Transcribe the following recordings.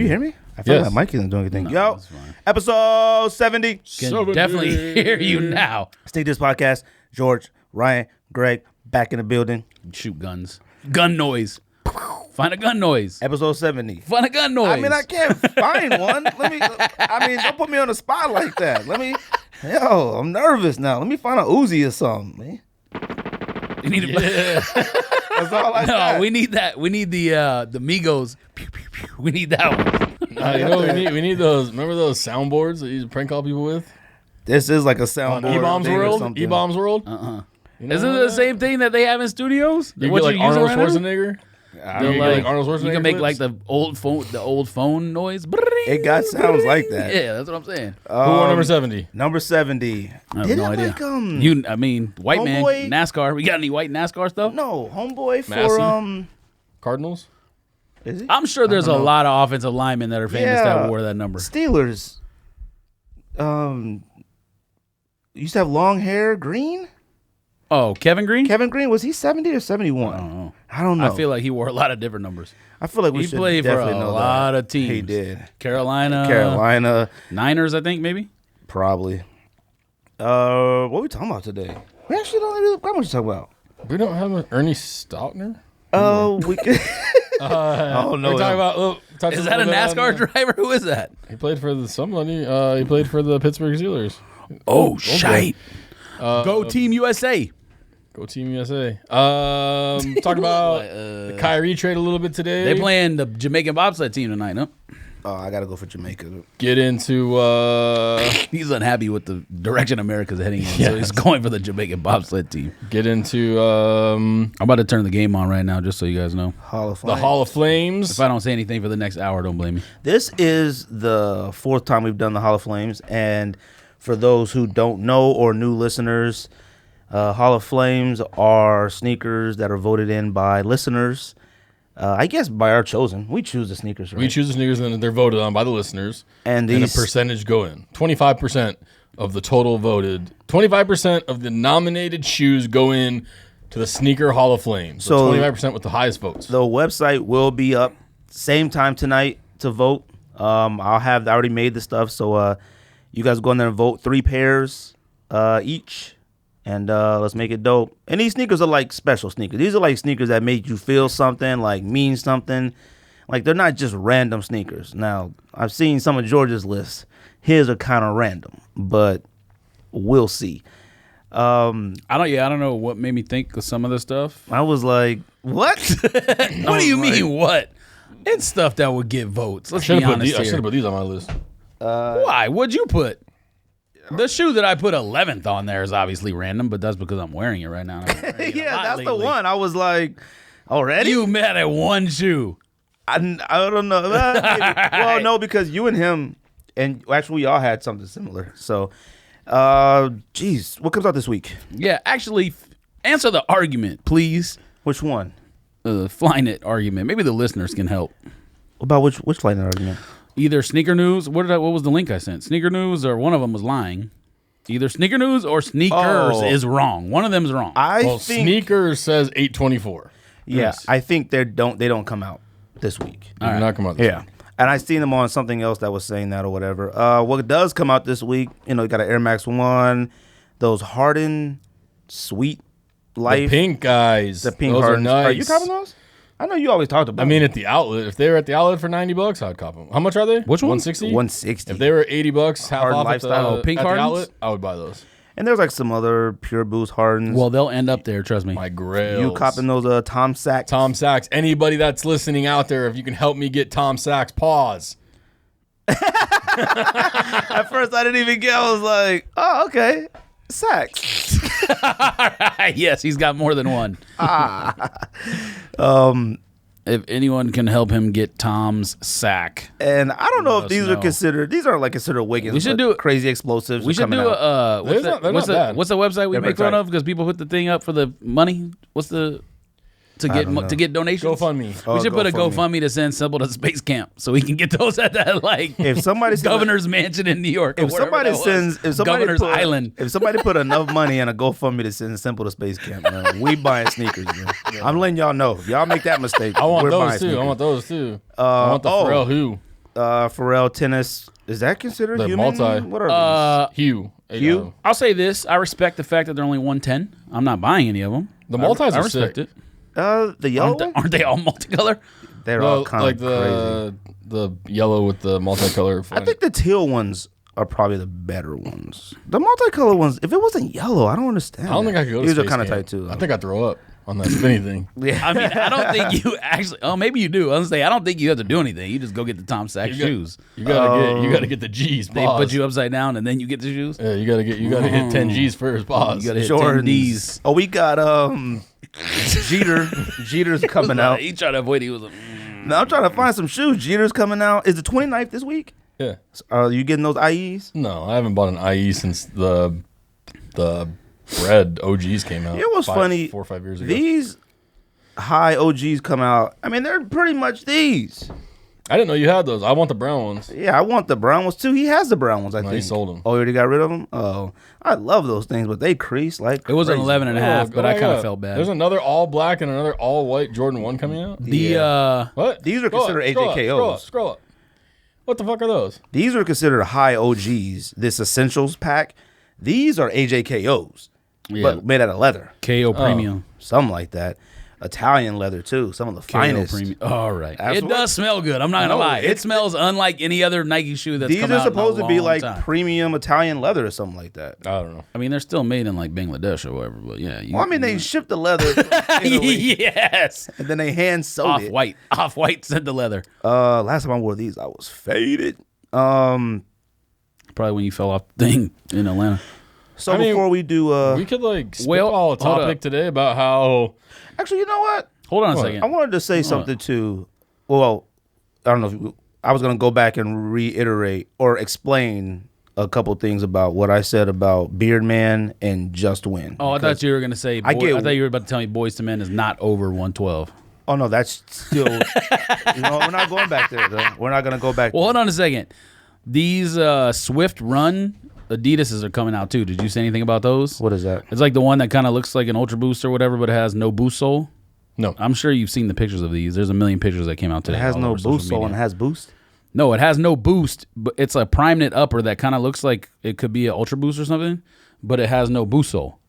you hear me? I feel like my mic isn't doing anything. Yo, episode 70. Can definitely hear you now. Sneak This Podcast. George, Ryan, Greg, back in the building. Shoot guns. Gun noise. Find a gun noise. Episode 70. Find a gun noise. I mean, I can't find one. Don't put me on the spot like that. I'm nervous now. Let me find a Uzi or something, man. You need to. That's all I got. No, we need that. We need the Migos. Pew, pew, pew. We need that one. You know what we need those. Remember those soundboards that you used to prank call people with? This is like a soundboard. E-Bombs World? E-Bombs World? Isn't it the same thing that they have in studios? You get like Arnold Schwarzenegger? Arnold Schwarzenegger. You can make like the old phone noise. It got sounds like that. Yeah, that's what I'm saying. Who won number 70? Number 70. I have no idea. White Homeboy? man, NASCAR. We got any white NASCAR stuff? No, homeboy Massey? for Cardinals? Is he? I'm sure there's a lot of offensive linemen that are famous that wore that number. Steelers. Used to have long hair, green. Oh, Kevin Green? Kevin Green, was he 70 or 71? I don't know. I feel like he wore a lot of different numbers. I feel like we he should played for definitely a know lot that. of teams. He did. Carolina. Niners, I think, maybe? Probably. What are we talking about today? We actually don't really got much to talk about. We don't have an Ernie Stautner? We could. Oh no! We're talking about. Is that a NASCAR driver? Who is that? He played for somebody. He played for the Pittsburgh Steelers. Oh, shite. Go Team USA. Go Team USA. Talk about the Kyrie trade a little bit today. They playing the Jamaican bobsled team tonight, no? Oh, I gotta go for Jamaica. Get into. He's unhappy with the direction America's heading in, so he's going for the Jamaican bobsled team. Get into. I'm about to turn the game on right now, just so you guys know. The Hall of Flames. If I don't say anything for the next hour, don't blame me. This is the fourth time we've done the Hall of Flames, and for those who don't know or new listeners, Hall of Flames are sneakers that are voted in by listeners. I guess by our chosen. We choose the sneakers, right? We choose the sneakers, and then they're voted on by the listeners. And a percentage go in. 25% of the total voted. 25% of the nominated shoes go in to the Sneaker Hall of Fame. So 25% with the highest votes. The website will be up same time tonight to vote. I already made the stuff, so you guys go in there and vote 3 pairs each. And let's make it dope. And these sneakers are like special sneakers. These are like sneakers that make you feel something, like mean something. Like they're not just random sneakers. Now, I've seen some of George's lists. His are kind of random, but we'll see. I don't know what made me think of some of this stuff. I was like, what? What do you mean, what? It's stuff that would get votes. Let's be honest here. I should have put these on my list. Why? What'd you put? The shoe that I put 11th on there is obviously random, but that's because I'm wearing it right now. Yeah, that's the one. I was like, already? You mad at one shoe. I don't know. Well, no, because you and him, and actually we all had something similar. So, geez, what comes out this week? Yeah, actually, answer the argument, please. Which one? Flyknit argument. Maybe the listeners can help. About which Flyknit argument? Either Sneaker News. What was the link I sent? Sneaker News, or one of them was lying. Either Sneaker News or Sneakers is wrong. One of them is wrong. I think Sneakers says 8/24. Yeah, yes. I think they don't come out this week. They do not come out this week. And I seen them on something else that was saying that or whatever. What does come out this week? You got an Air Max 1, those Harden Sweet Life, the pink guys. The pink those Hardens. Are nice. Are you copping those? I know you always talked about. I mean, at the outlet, if they were at the outlet for $90, I'd cop them. How much are they? Which one? 160. 160. If they were $80, half Hard off lifestyle. at pink the Hardens? outlet, I would buy those. And there's like some other Pure Boost Hardens. Well, they'll end up there. Trust me. My grails. You copping those Tom Sachs? Tom Sachs. Anybody that's listening out there, if you can help me get Tom Sachs, pause. At first, I didn't even get. I was like, oh, okay. Sachs. Yes, he's got more than one. If anyone can help him get Tom's sack. And I don't know if these are considered. These aren't like considered Wiggins. We should do crazy explosives. We should do what's the website we make fun of because people put the thing up for the money? What's the to get donations? GoFundMe. We should put a GoFundMe to send Simple to space camp so we can get those at that if somebody governor's mansion in New York. If somebody Governor's Island. If somebody put enough money in a GoFundMe to send Simple to space camp, man, we buying sneakers. Man. I'm letting y'all know. If y'all make that mistake, I want we're those buying too. sneakers. I want those too. I want the Pharrell Who. Pharrell tennis. Is that considered the human? multi. What are these? Hue. I'll say this. I respect the fact that they're only 110. I'm not buying any of them. The multis I are respect sick. it. The yellow Aren't they all multicolor? They're all kind of crazy. The yellow with the multicolor. I think the teal ones are probably the better ones. The multicolor ones, if it wasn't yellow, I don't understand. I don't think I could go to These are Space kind of Camp. tight too. I think I'd throw up on that spinny thing. Yeah. I mean, I don't think you actually. Oh, maybe you do. I was say I don't think you have to do anything. You just go get the Tom Sachs shoes. You gotta get the G's. They put you upside down and then you get the shoes. Yeah, you gotta hit 10 G's first. Pause. You gotta hit 10 D's. Oh, we got Jeter. Jeter's coming out. He tried to avoid. He was like, Now I'm trying to find some shoes. Jeter's coming out. Is the 29th this week? Yeah. Are you getting those IEs? No, I haven't bought an IE since the Bread OGs came out. It was funny. 4 or 5 years ago. These high OGs come out. I mean, they're pretty much these. I didn't know you had those. I want the brown ones. Yeah, I want the brown ones too. He has the brown ones, I think. He sold them. Oh, you already got rid of them? Oh, I love those things, but they crease like it was an crazy. 11 and a half, but I kind of felt bad. There's another all black and another all white Jordan 1 coming out. What? These are considered AJKOs. Scroll up. What the fuck are those? These are considered high OGs. This Essentials pack. These are AJKOs, but made out of leather. KO Premium. Something like that. Italian leather too. Some of the finest. Premium. All right. Absolutely. It does smell good. I'm not gonna lie. It smells unlike any other Nike shoe that's These come are out supposed in a to be long like time. premium Italian leather or something like that. I don't know. I mean, they're still made in like Bangladesh or whatever, but yeah. Well, I mean, they ship the leather from Italy, Yes. and then they hand sewed it. Off white said the leather. Last time I wore these, I was faded. Probably when you fell off the thing in Atlanta. So before we do, we could like spitball a topic today about how. Actually, you know what? Hold on a second. I wanted to say something too. Well, I don't know if I was going to go back and reiterate or explain a couple things about what I said about Beard Man and Just Win. Oh, I thought you were going to say. I thought you were about to tell me Boyz II Men is not over 112. Oh no, that's still. We're not going back there. Though. We're not going to go back. Well, hold on a second. These Swift Run Adidas's are coming out too. Did you say anything about those? What is that? It's like the one that kind of looks like an Ultra Boost or whatever, but it has no boost sole. No. I'm sure you've seen the pictures of these. There's a million pictures that came out today. It has no boost sole and it has boost. No, it has no boost, but it's a prime knit upper that kind of looks like it could be an Ultra Boost or something, but it has no boost sole.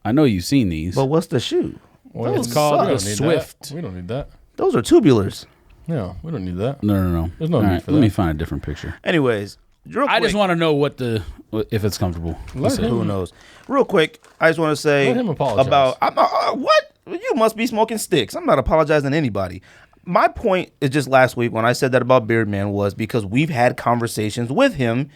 I know you've seen these. But what's the shoe? It's called the Swift. We don't need that. Those are tubulars. No, we don't need that. No. There's no need for that. Let me find a different picture. Anyways, I just want to know if it's comfortable. Who knows? Real quick, I just want to say Let him apologize. about what? You must be smoking sticks. I'm not apologizing to anybody. My point is just last week when I said that about Beard Man was because we've had conversations with him,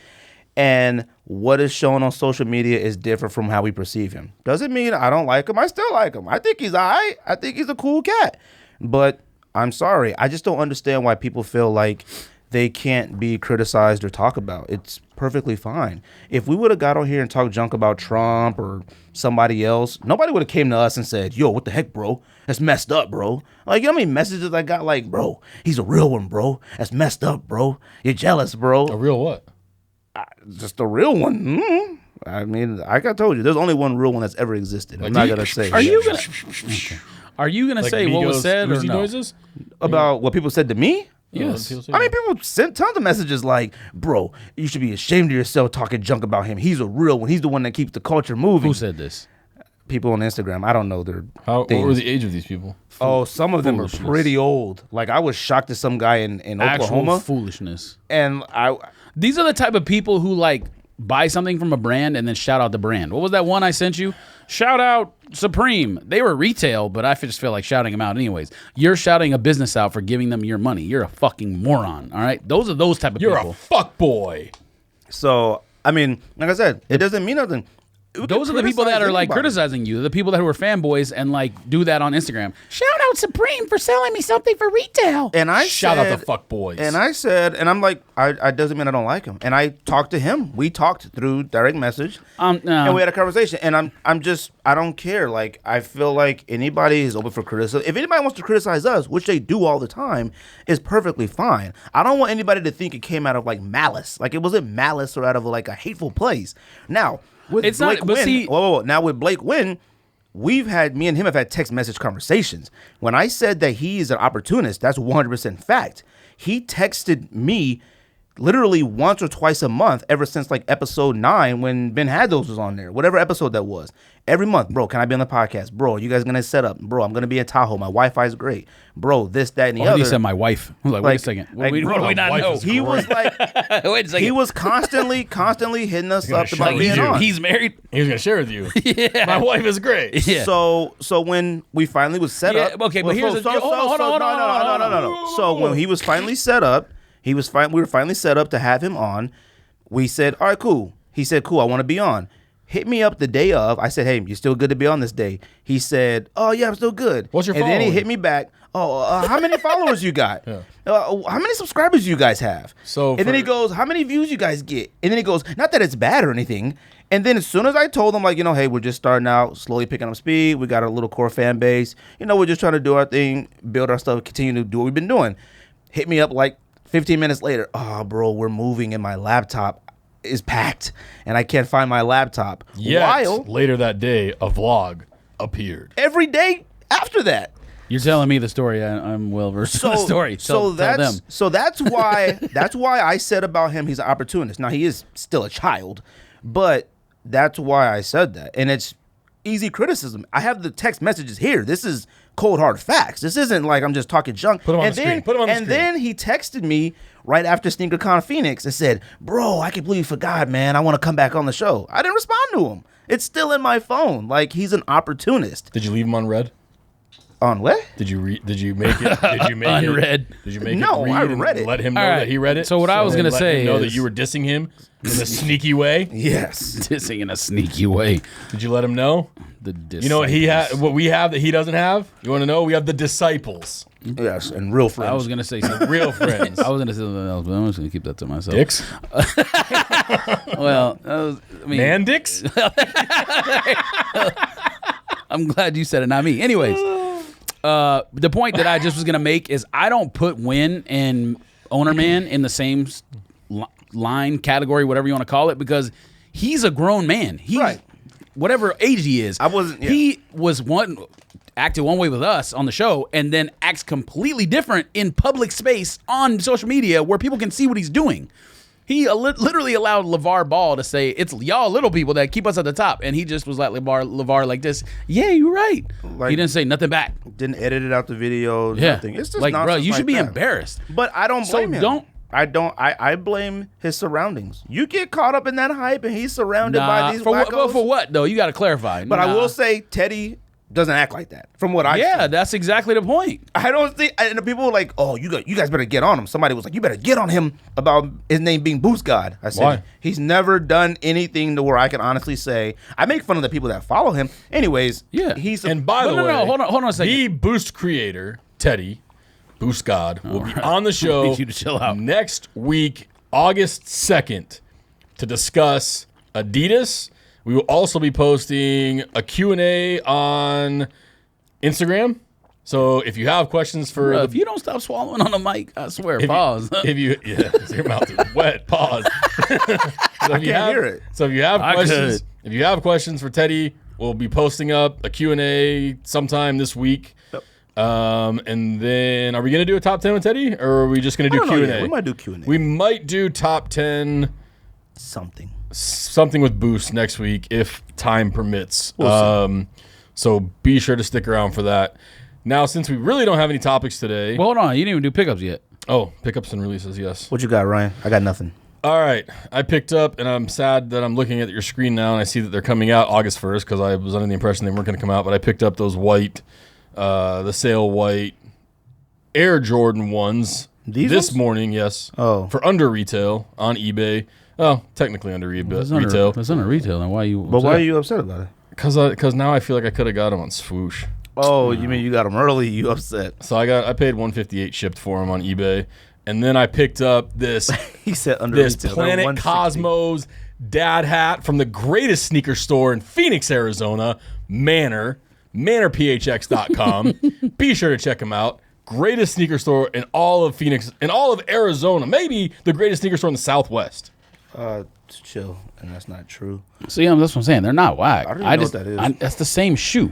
and what is shown on social media is different from how we perceive him. Doesn't mean I don't like him. I still like him. I think he's all right. I think he's a cool cat. But I'm sorry. I just don't understand why people feel like they can't be criticized or talk about. It's perfectly fine. If we would have got on here and talked junk about Trump or somebody else, nobody would have came to us and said, yo, what the heck, bro? That's messed up, bro. Like, you know how many messages I got like, bro, he's a real one, bro. That's messed up, bro. You're jealous, bro. A real what? Just a real one. I mean, like I told you, there's only one real one that's ever existed. I'm not going to say. Are you going to say what was said or no? Noises? About what people said to me? Yes. I mean, people sent tons of messages like, bro, you should be ashamed of yourself talking junk about him. He's a real one. He's the one that keeps the culture moving. Who said this? People on Instagram. I don't know their What were the age of these people? Oh, some of them are pretty old. Like, I was shocked at some guy in Oklahoma. Actual foolishness. And these are the type of people who like buy something from a brand and then shout out the brand. What was that one I sent you? Shout out Supreme. They were retail, but I just feel like shouting them out anyways. You're shouting a business out for giving them your money. You're a fucking moron, all right? Those are those type of people. You're a fuck boy. So, I mean, like I said, it doesn't mean nothing. Those are the people that are like criticizing you. The people that are fanboys and like do that on Instagram. Shout out Supreme for selling me something for retail. And I shout out the fuck boys. And I said, and I'm like, I doesn't mean I don't like him. And I talked to him. We talked through direct message, and we had a conversation. And I'm just, I don't care. Like, I feel like anybody is open for criticism. If anybody wants to criticize us, which they do all the time, is perfectly fine. I don't want anybody to think it came out of like malice. Like, it wasn't malice or out of like a hateful place. Now. With it's Blake not, but Wynn, see, now with Blake Wynn, me and him have had text message conversations. When I said that he is an opportunist, that's 100% fact. He texted me literally once or twice a month ever since like episode 9 when Ben Haddos was on there, whatever episode that was. Every month, bro, can I be on the podcast? Bro, you guys gonna set up? Bro, I'm gonna be in Tahoe. My Wi-Fi is great. Bro, this, that, and the other. He said my wife. I was like, wait a second. What do we not know? He was like, wait a second. He was constantly hitting us up about being on. He's married. He was gonna share with you. Yeah. My wife is great. Yeah. So when we finally was set up. Okay, but here's hold on. No. So when he was finally set up, we were finally set up to have him on. We said, all right, cool. He said, cool, I want to be on. Hit me up the day of. I said, hey, you still good to be on this day? He said, oh, yeah, I'm still good. What's your And following? then he hit me back. How many followers you got? Yeah. How many subscribers you guys have? And then he goes, how many views you guys get? And then he goes, not that it's bad or anything. And then as soon as I told him, like, hey, we're just starting out, slowly picking up speed. We got a little core fan base. We're just trying to do our thing, build our stuff, continue to do what we've been doing. Hit me up like 15 minutes later. Oh, bro, we're moving and my laptop is packed and I can't find my laptop. Yet, later that day, a vlog appeared. Every day after that. You're telling me the story. I'm well versed in the story. Tell them. So that's why I said about him he's an opportunist. Now he is still a child, but that's why I said that. And it's easy criticism. I have the text messages here. This is cold hard facts. This isn't like I'm just talking junk. Put him on the screen. And then he texted me right after SneakerCon Phoenix and said, bro, I completely forgot, man. I want to come back on the show. I didn't respond to him. It's still in my phone. Like, he's an opportunist. Did you leave him on red? On what? Did you make it? Did you make unread? Did you make no, it? I read it. Let him know that he read it. So what I was gonna say know is that you were dissing him in a sneaky way. Yes, dissing in a sneaky way. Did you let him know? The disciples. You know what what we have that he doesn't have? You want to know? We have the disciples. Yes, and real friends. I was gonna say something. Real friends. I was gonna say something else, but I'm just gonna keep that to myself. Dicks. Well, man dicks. I'm glad you said it, not me. Anyways, the point that I just was gonna make is I don't put Win and Owner Man in the same line, category, whatever you want to call it, because he's a grown man. He's right. Whatever age he is. I wasn't. Yeah. He was acted one way with us on the show, and then acts completely different in public space on social media where people can see what he's doing. He literally allowed LeVar Ball to say, it's y'all little people that keep us at the top. And he just was like, LeVar like this, yeah, you're right. Like, he didn't say nothing back. Didn't edit it out the video. Yeah. Nothing. It's just like, bro, you should be that. embarrassed. But I don't blame him. I blame his surroundings. You get caught up in that hype and he's surrounded by these wackos. For what, though? You got to clarify. But I will say Teddy doesn't act like that from what I see. Yeah, that's exactly the point. I don't think, and the people were like, oh, you guys better get on him. Somebody was like, you better get on him about his name being Boost God. I said, why? He's never done anything to where I can honestly say, I make fun of the people that follow him. Anyways, yeah. And by the way, no, hold on a second. The Boost creator, Teddy, Boost God, will be on the show I need you to chill out. next week, August 2nd, to discuss Adidas. We will also be posting a Q&A on Instagram. So if you have questions for... if you don't stop swallowing on the mic, I swear, pause. Your mouth is wet, pause. I can't hear it. So if you have questions for Teddy, we'll be posting up a Q&A sometime this week. Yep. And then are we going to do a top 10 with Teddy, or are we just going to do Q&A? We might do Q&A. We might do top 10 something with Boost next week if time permits. So be sure to stick around for that. Now, since we really don't have any topics today. Well, hold on. You didn't even do pickups yet. Oh, pickups and releases, yes. What you got, Ryan? I got nothing. All right. I picked up, and I'm sad that I'm looking at your screen now, and I see that they're coming out August 1st because I was under the impression they weren't going to come out, but I picked up those white, the sail white Air Jordan ones this morning, yes. Oh. For under retail on eBay. Oh, technically under retail. That's under retail. Then why are you upset? But why are you upset about it? Because now I feel like I could have got them on Swoosh. Oh, you mean you got them early? You upset? So I paid $158 shipped for them on eBay, and then I picked up this. He said under this retail, Planet Cosmos dad hat from the greatest sneaker store in Phoenix, Arizona, ManorPHX.com. Be sure to check them out. Greatest sneaker store in all of Phoenix, in all of Arizona. Maybe the greatest sneaker store in the Southwest. Chill, and that's not true. See, that's what I'm saying. They're not whack. I don't even know what that is. That's the same shoe.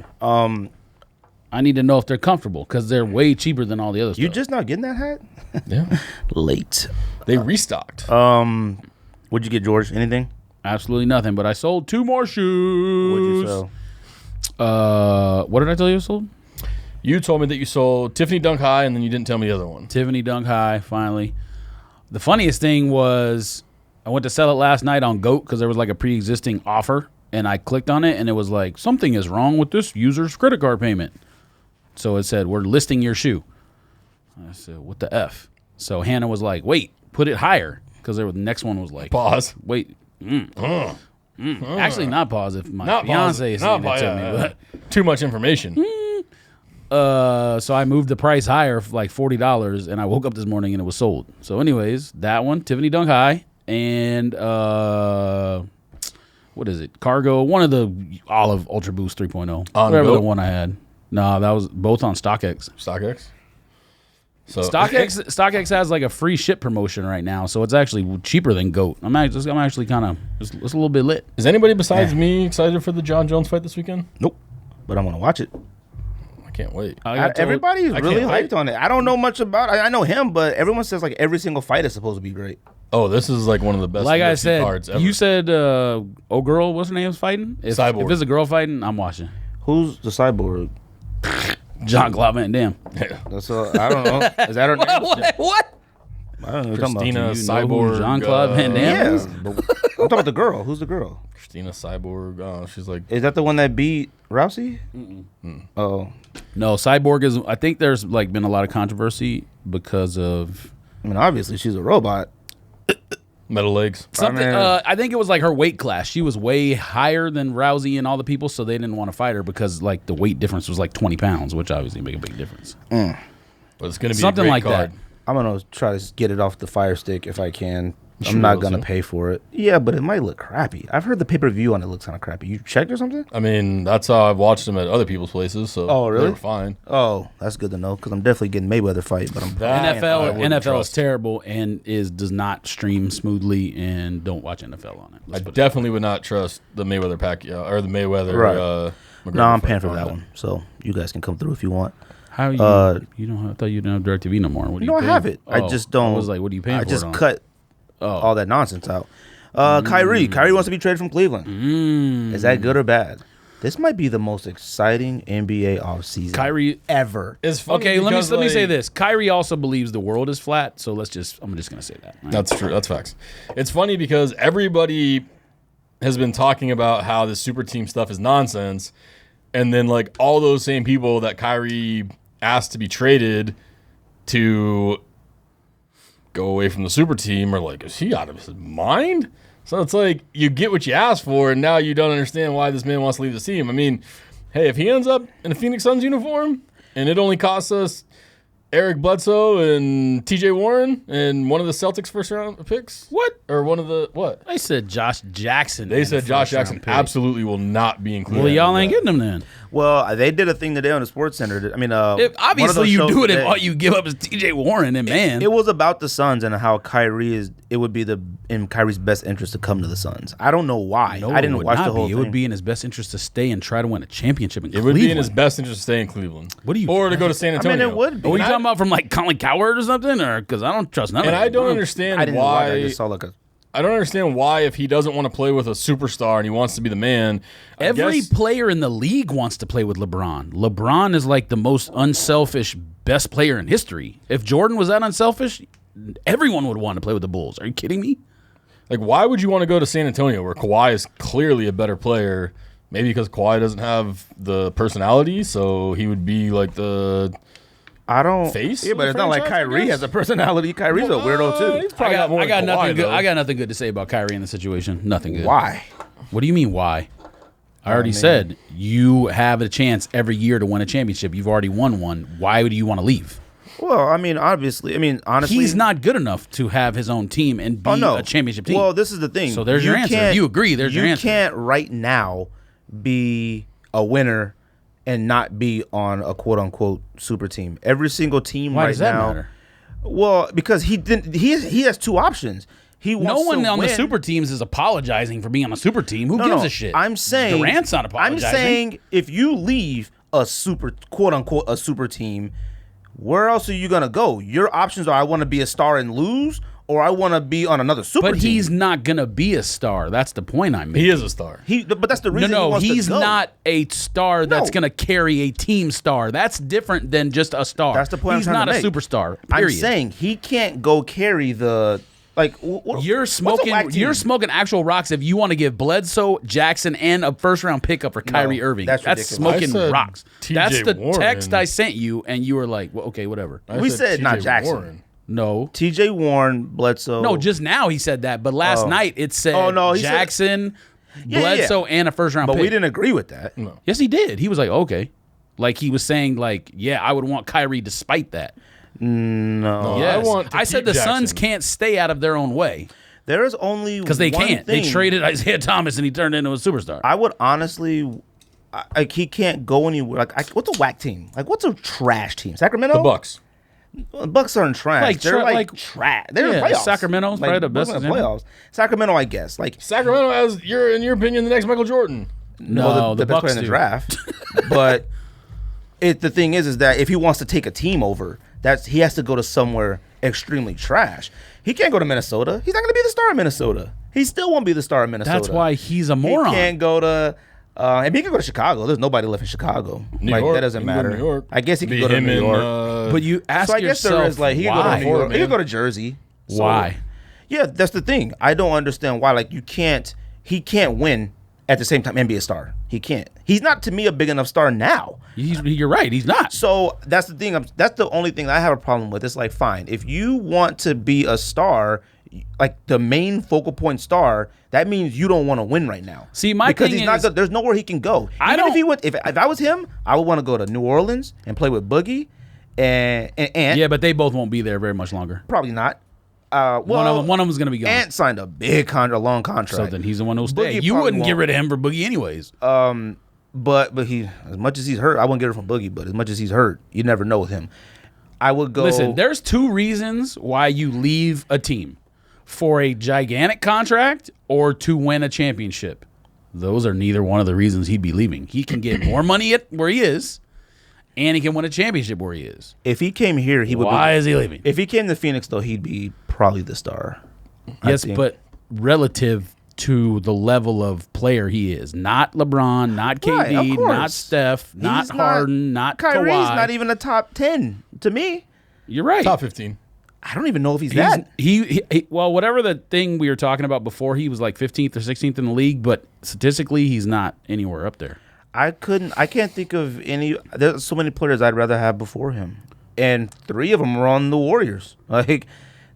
I need to know if they're comfortable because they're way cheaper than all the other stuff. You just not getting that hat? Yeah. Late. They restocked. What'd you get, George? Anything? Absolutely nothing, but I sold 2 more shoes. What'd you sell? What did I tell you I sold? You told me that you sold Tiffany Dunk High, and then you didn't tell me the other one. Tiffany Dunk High, finally. The funniest thing was I went to sell it last night on GOAT because there was like a pre-existing offer, and I clicked on it, and it was like, something is wrong with this user's credit card payment. So it said, we're listing your shoe. I said, what the F? So Hannah was like, wait, put it higher. Because the next one was like, pause. Wait. Actually, not pause if my Not fiance is saying it to me. But too much information. so I moved the price higher for like $40, and I woke up this morning and it was sold. So anyways, that one, Tiffany Dunk High, and what is it? Cargo, one of the Olive Ultra Boost 3.0. Whatever GOAT? the one I had. No, that was both on StockX. StockX? So StockX has like a free ship promotion right now, so it's actually cheaper than GOAT. I'm actually kind of it's a little bit lit. Is anybody besides me excited for the John Jones fight this weekend? Nope. But I'm going to watch it. I can't wait. Everybody's really can't hyped on it. I don't know much about it. I know him, but everyone says like every single fight is supposed to be great. Oh, this is like one of the best Like I UFC said, cards ever. you said, girl, what's her name's fighting? Cyborg. If it's a girl fighting, I'm watching. Who's the cyborg? John Claude Van Damme. That's I don't know. Is that her name? What? I don't know. Christina You know Cyborg. who Jean-Claude Van Damme Yeah. is? But I'm talking about the girl. Who's the girl? Christina Cyborg. Oh, she's like. Is that the one that beat Rousey? Oh. No, Cyborg is. I think there's like been a lot of controversy because of I mean, obviously she's a robot. Metal legs. something. mean- I think it was like her weight class. She was way higher than Rousey and all the people, so they didn't want to fight her because like the weight difference was like 20 pounds, which obviously make a big difference. But it's going to be Something a great like card. that. I'm gonna try to get it off the Fire Stick if I can. You I'm not will, gonna too. pay for it. Yeah, but it might look crappy. I've heard the pay-per-view on it looks kind of crappy. You checked or something? I mean, that's how I've watched them at other people's places. So Oh, really? They were fine. Oh, that's good to know because I'm definitely getting Mayweather fight, but I'm That- I wouldn't NFL is trust. terrible and does not stream smoothly, and don't watch NFL on it. I Let's put it definitely would not trust the Mayweather Pacquiao or the Mayweather. Right. McGregor No, I'm fight paying for on that it. one. So you guys can come through if you want. How you? You don't. I thought you didn't have DirecTV no more. What do No, you I pay? have it. I Oh, just don't. I was like, what are you paying I for? just it on? cut all that nonsense out. Kyrie wants to be traded from Cleveland. Is that good or bad? This might be the most exciting NBA offseason Kyrie ever. It's funny Okay, let me because, say like- this. Kyrie also believes the world is flat, so I'm just gonna say that. That's true. That's facts. It's funny because everybody has been talking about how this super team stuff is nonsense, and then like all those same people that Kyrie asked to be traded to go away from the super team are like, is he out of his mind? So it's like you get what you asked for, and now you don't understand why this man wants to leave the team. I mean, hey, if he ends up in a Phoenix Suns uniform and it only costs us Eric Bledsoe and TJ Warren and one of the Celtics first round picks? What? Or one of the what? They said Josh Jackson. They in said the Josh first round Jackson pick. absolutely will not be included. Well, y'all in ain't that. getting him then. Well, they did a thing today on the Sports Center. I mean, one of Obviously, those you shows do it if today. all you give up is T.J. Warren and man. It was about the Suns and how Kyrie is. It would be in Kyrie's best interest to come to the Suns. I don't know why. No, I didn't it would watch not the whole be. thing. It would be in his best interest to stay and try to win a championship in It Cleveland. would be in his best interest to stay in Cleveland. What do you? Or to go to San I Antonio. mean, it would be. Are we And talking about from like Colin Cowherd or something? Or because I don't trust none And of I them. don't understand I didn't watch. I why. just saw like a. I don't understand why if he doesn't want to play with a superstar and he wants to be the man. I Every guess- player in the league wants to play with LeBron. LeBron is like the most unselfish best player in history. If Jordan was that unselfish, everyone would want to play with the Bulls. Are you kidding me? Like, why would you want to go to San Antonio where Kawhi is clearly a better player? Maybe because Kawhi doesn't have the personality, so he would be like the I don't. face. Yeah, of but the it's not like franchise, I Kyrie guess? has a personality. Kyrie's a weirdo too. He's probably got more than nothing Kawhi, good. though. I got nothing good to say about Kyrie in the situation. Nothing good. Why? What do you mean why? I already said you have a chance every year to win a championship. You've already won one. Why do you want to leave? Well, I mean, obviously. I mean, honestly, He's not good enough to have his own team and be a championship team. Well, this is the thing. So there's your answer. can't- You agree, there's your answer. You can't right now be a winner and not be on a quote unquote super team. Every single team Why right does that now. matter? Well, because he didn't. He has two options. He wants No one to on the win. super teams is apologizing for being on a super team. Who gives a shit? I'm saying Durant's not apologizing. I'm saying if you leave a super, quote unquote, a super team, where else are you gonna go? Your options are: I want to be a star and lose, or I want to be on another super team. But he's not gonna be a star. That's the point I'm making. He is a star. But that's the reason. No, he wants he's to go. not a star that's gonna carry a team star. That's different than just a star. That's the point. He's I'm trying not to a make. superstar. I'm Period. saying he can't go carry the. Like You're smoking. You're smoking actual rocks if you want to give Bledsoe, Jackson, and a first-round pickup for Kyrie Irving. that's That's ridiculous. smoking rocks. That's the Warren. text I sent you, and you were like, well, "Okay, whatever." We said not TJ Jackson. Warren. No, T.J. Warren, Bledsoe. no. Just now he said that, but last night it said he said- Jackson, Yeah. Bledsoe, and a first-round But pick. we didn't agree with that. No. Yes, he did. He was like, "Okay," like he was saying, like, "Yeah, I would want Kyrie despite that." No, Yes. I want to I said the keep Suns Jackson. can't stay out of their own way there is only because they one can't. thing. They traded Isaiah Thomas and he turned into a superstar. I would honestly, like he can't go anywhere. Like what's a whack team? Like what's a trash team? Sacramento. The Bucks. The Bucks aren't trash. Like, They're like- trash. They're in Yeah, the playoffs. Sacramento's probably the Bucks best in the example. playoffs. Sacramento, I guess. Like Sacramento has, in your opinion, the next Michael Jordan. No, the the best Bucks player in the do. draft. But the thing is that if he wants to take a team over, he has to go to somewhere extremely trash. He can't go to Minnesota. He's not going to be the star of Minnesota. He still won't be the star of Minnesota. That's why he's a he moron. can't go to. And he can go to Chicago. There's nobody left in Chicago. New Like York. that doesn't He can go to matter. New York. I guess he could Be go to him New and, York. But you ask So I guess yourself, there is like he could go to why? New York. He man. could go to Jersey. So- Why? Yeah, that's the thing. I don't understand why. Like he can't win at the same time and be a star. He can't. He's not to me a big enough star now. You're right. He's not. So that's the thing. That's the only thing that I have a problem with. It's like, fine, if you want to be a star, like the main focal point star, that means you don't want to win right now. See, my because thing he's not. is- There's nowhere he can go. I Even don't- if he would, if I was him, I would want to go to New Orleans and play with Boogie, and Yeah, but they both won't be there very much longer. probably not. Well, One of them's gonna be gone. Ant signed a big contract, a long contract. So then he's the one who'll stay. Boogie You probably wouldn't get won't. rid of him for Boogie anyways. But he, as much as he's hurt, I wouldn't get it from Boogie. But as much as he's hurt, you never know with him. I would go. Listen, there's two reasons why you leave a team: for a gigantic contract or to win a championship. Those are neither one of the reasons he'd be leaving. He can get more money at where he is, and he can win a championship where he is. If he came here, he would. Why is he leaving? If he came to Phoenix, though, he'd be probably the star. I Yes, think. but relative to the level of player he is, not LeBron, not Right, KD, of course. not Steph, not He's Harden, not Kyrie's Kawhi. not even a top 10 to me. You're right. Top 15. I don't even know if he's He's, that. well, whatever the thing we were talking about before, he was like 15th or 16th in the league, but statistically, he's not anywhere up there. I can't think of any. There's so many players I'd rather have before him, and 3 of them were on the Warriors. Like,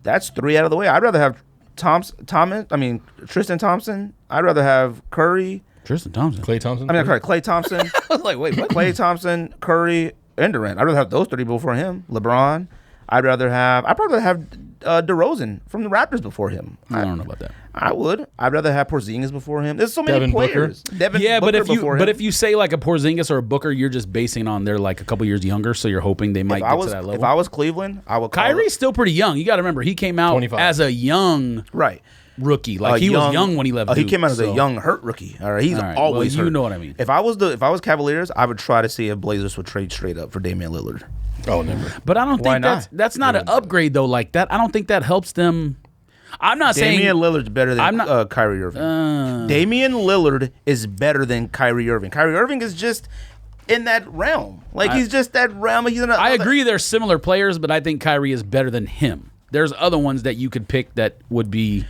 that's 3 out of the way. I'd rather have Tristan Thompson. I'd rather have Curry. Tristan Thompson. Klay Thompson. Klay Thompson. I was like, wait, what? Klay Thompson, Curry, and Durant. I'd rather have those 3 before him. LeBron. I'd probably rather have DeRozan from the Raptors before him. I don't know about that. I would. I'd rather have Porzingis before him. There's so many Devin Booker? players. Devin Yeah, Booker but before him. if you say like a Porzingis or a Booker, you're just basing on they're like a couple years younger, so you're hoping they might if get I was to that level. if I was Cleveland, I would call Kyrie's still pretty young. You got to remember he came out 25. as a young right. rookie. Like he was young when he left. He Duke, came out as so- a young hurt rookie. All right, he's All right, always well, you hurt. know what I mean. If I was Cavaliers, I would try to see if Blazers would trade straight up for Damian Lillard. Oh, never. But I don't Why think not? that's not an upgrade though. Like that, I don't think that helps them. I'm not Damian saying Lillard's better I'm than not- Kyrie Irving. Damian Lillard is better than Kyrie Irving. Kyrie Irving is just in that realm. Like he's just that realm. He's in I agree they're similar players, but I think Kyrie is better than him. There's other ones that you could pick that would be.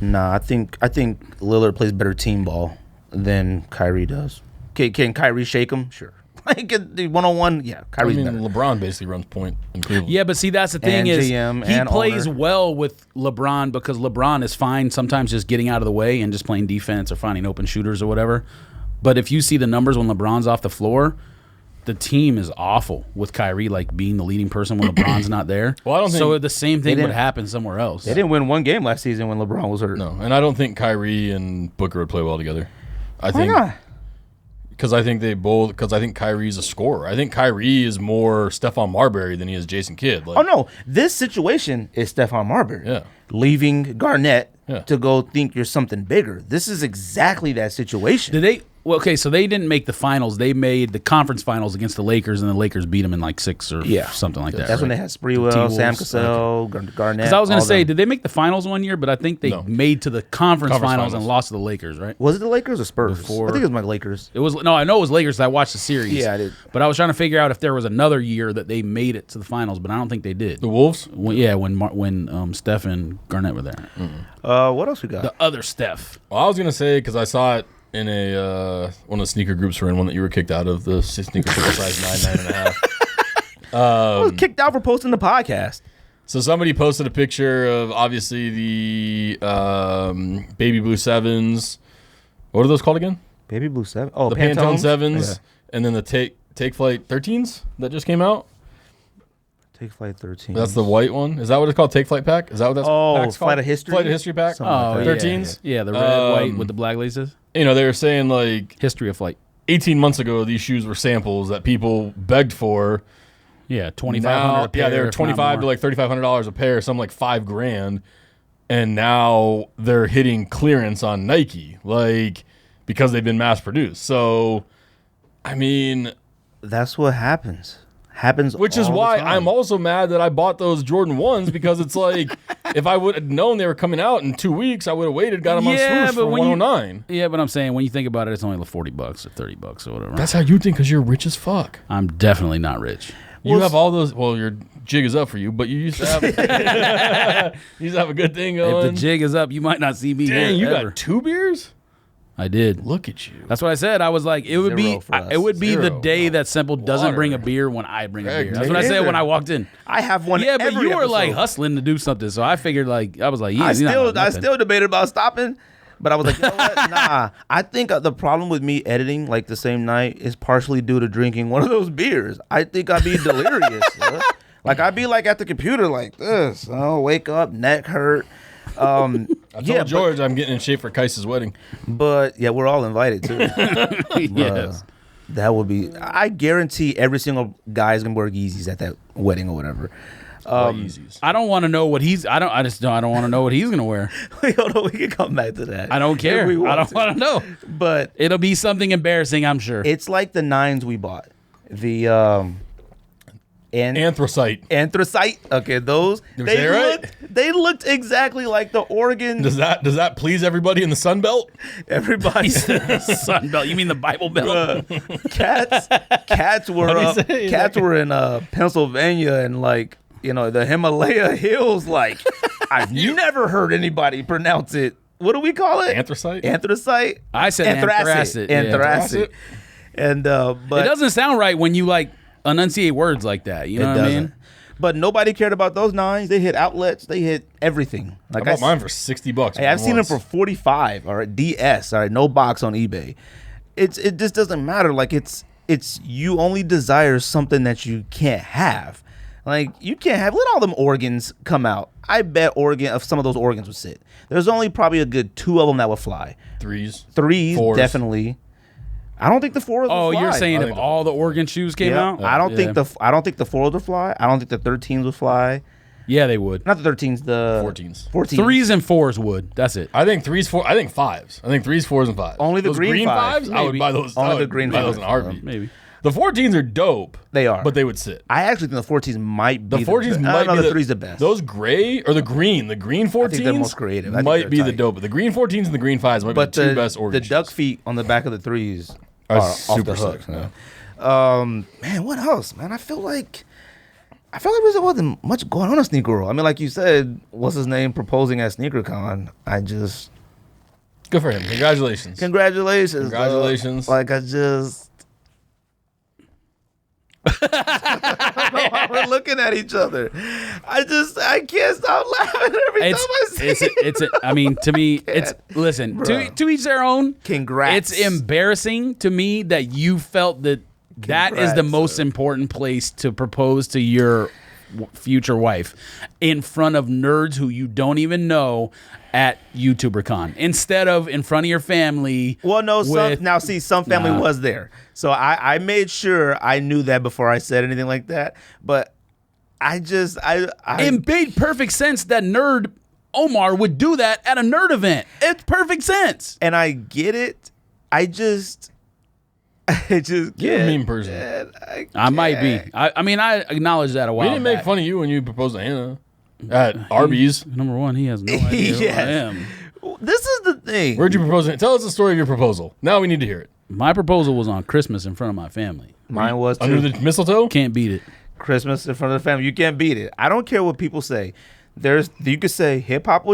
Nah, I think Lillard plays better team ball than Kyrie does. Can Kyrie shake him? Sure. Like the 1-on-1, yeah, Kyrie's better. LeBron basically runs point in Cleveland. Yeah, but see, that's the thing And is GM he and plays owner. well with LeBron because LeBron is fine sometimes just getting out of the way and just playing defense or finding open shooters or whatever. But if you see the numbers when LeBron's off the floor, the team is awful with Kyrie like being the leading person when LeBron's not there. Well, I don't so think- the same thing would didn't- happen somewhere else. They didn't win one game last season when LeBron was hurt. No, and I don't think Kyrie and Booker would play well together. I Why think not? because I think Kyrie's a scorer. I think Kyrie is more Stephon Marbury than he is Jason Kidd. Like, Oh no, this situation is Stephon Marbury. Yeah. Leaving Garnett Yeah. to go think you're something bigger. This is exactly that situation. Did they? Well, okay, so they didn't make the finals. They made the conference finals against the Lakers, and the Lakers beat them in like 6 or something like that. That's when they had Sprewell, Sam Cassell, Garnett. Because I was going to say, did they make the finals one year? But I think they made to the conference finals and lost to the Lakers, right? Was it the Lakers or Spurs? I think it was my Lakers. I know it was Lakers. I watched the series. Yeah, I did. But I was trying to figure out if there was another year that they made it to the finals, but I don't think they did. The Wolves? When Steph and Garnett were there. What else we got? The other Steph. Well, I was going to say, because I saw it in a one of the sneaker groups we're in, one that you were kicked out of, the sneaker triple size 9.5. I was kicked out for posting the podcast. So somebody posted a picture of obviously the baby blue 7s. What are those called again? Baby blue 7. Oh, the Pantone 7s, and then the Take Flight 13s that just came out. Take Flight 13. That's the white one. Is that what it's called? Take Flight Pack? Is that what that's called? Flight of History? Flight of History Pack? Something like that. 13s? Yeah, the red, white with the black laces. You know, they were saying like History of Flight. 18 months ago, these shoes were samples that people begged for. Yeah, $2,500 a pair. Yeah, they were $2,500 to like $3,500 a pair, some like $5,000. And now they're hitting clearance on Nike, like, because they've been mass produced. So, I mean, that's what happens. Which is why I'm also mad that I bought those Jordan 1s, because it's like, if I would have known they were coming out in 2 weeks, I would have waited, got them on swoosh for 109. But I'm saying, when you think about it, it's only like $40 or $30 or whatever. That's how you think, because you're rich as fuck. I'm definitely not rich. You have all those. Well, your jig is up for you, but you used to have. You used to have a good thing going. If the jig is up, you might not see me. Dang, you ever. got 2 beers. I did. Look at you. That's what I said. I was like, it would be the day that Simple doesn't bring a beer when I bring a beer. That's what I said when I walked in. I have one. Yeah, but you were like hustling to do something, so I figured I was like, yeah. I still debated about stopping. But I was like, you know what? Nah. I think the problem with me editing like the same night is partially due to drinking one of those beers. I think I'd be delirious. Like I'd be like at the computer like this. Oh, wake up, neck hurt. I told George I'm getting in shape for Kais's wedding. But yeah, we're all invited too. Yes. That would be. I guarantee every single guy is gonna wear Yeezys at that wedding or whatever. I don't want to know what he's. I don't want to know what he's gonna wear. Hold on, we can come back to that. I don't care. I don't want to know. But it'll be something embarrassing, I'm sure. It's like the 9s we bought. The anthracite. Okay, those they looked exactly like the Oregon. Does that please everybody in the Sun Belt? Everybody Sun Belt. You mean the Bible Belt? Cats were in Pennsylvania and like, you know, the Himalaya hills. Like, I've never heard anybody pronounce it. What do we call it? Anthracite. I said anthracite. Anthracite. And but it doesn't sound right when you like enunciate words like that. You know what I mean? But nobody cared about those 9s. They hit outlets. They hit everything. Like I bought mine for $60. Hey, I've seen them for $45. All right, DS. All right, no box on eBay. It just doesn't matter. Like it's you only desire something that you can't have. Like you can't have. Let all them organs come out. I bet some of those organs would sit. There's only probably a good 2 of them that would fly. 3s, 4s, definitely. I don't think the 4s would fly. Oh, you're saying if all the Oregon shoes came out? I don't think the 4s would fly. I don't think the 13s would fly. Yeah, they would. Not the 13s, the 14s. 3s and 4s would. That's it. I think 3s, 4s. I think 5s. I think 3s, 4s, and 5s. Only the green 5s? I would buy those. Only the green 5s. Buy those in a heartbeat. Maybe. The 14s are dope. They are. But they would sit. I actually think the 14s might be the 14s might be the 3s the best. Those gray or the green 14s. I think they're most creative. Might be the dope. But the green 14s and the green 5s might be the 2 best Oregon. The duck feet on the back of the 3s are super off the hook. Man, what else, man? I feel like there wasn't much going on in Sneaker World. I mean, like you said, what's his name proposing at SneakerCon? Good for him. Congratulations. Like I just I don't know how we're looking at each other. I can't stop laughing every time I see it. I mean, to me, listen, to each their own. Congrats. It's embarrassing to me that you felt that is the most important place to propose to your future wife in front of nerds who you don't even know at YouTuberCon instead of in front of your family. Well, no, some family was there. So I made sure I knew that before I said anything like that. But it made perfect sense that nerd Omar would do that at a nerd event. It's perfect sense. And I get it. I just You're a can't. mean person. I might be. I mean, I acknowledged that a while We didn't make back. fun of you when you proposed to Hannah at Arby's. Number one, he has no idea who I Yes. am. This is the thing. Where'd you propose? Tell us the story of your proposal. Now we need to hear it. My proposal was on Christmas in front of my family. Mine was too. Under the mistletoe? Can't beat it. Christmas in front of the family. You can't beat it. I don't care what people say. You could say hip hop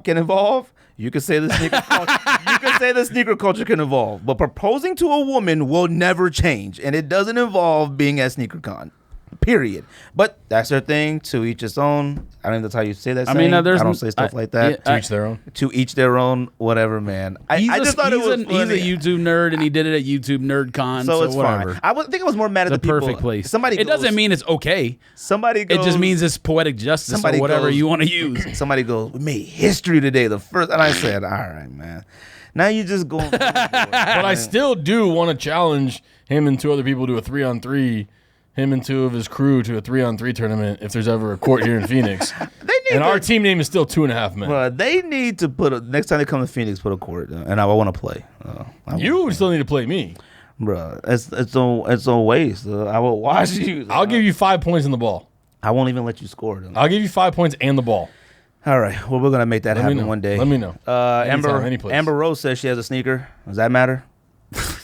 can evolve. You could say the sneaker culture. You could say the sneaker culture can evolve. But proposing to a woman will never change, and it doesn't involve being at SneakerCon. Period. But that's their thing. To each his own. I don't know that's how you say that. I mean, I don't say stuff like that. To each their own. To each their own. Whatever, man. I just thought it was funny. He's a YouTube nerd, and he did it at YouTube NerdCon. So it's whatever. fine. I think I was more mad at the people. Perfect place. Somebody. It doesn't mean it's okay. Somebody. Goes, It just means it's poetic justice or whatever you want to use. Somebody goes, we made history today. The first, and I said, all right, man. Now you just going. But I still do want to challenge him and two other people to a 3-on-3. Him and two of his crew to a 3-on-3 tournament if there's ever a court here in Phoenix. Our team name is still 2.5 men. Bro, they need to next time they come to Phoenix, put a court, and I want to play. You still need to play me. Bro, it's a waste. I will watch you. I'll give you 5 points in the ball. I won't even let you score. I'll give you 5 points and the ball. All right. Well, we're going to make that happen one day. Let me know. Amber Rose says she has a sneaker. Does that matter?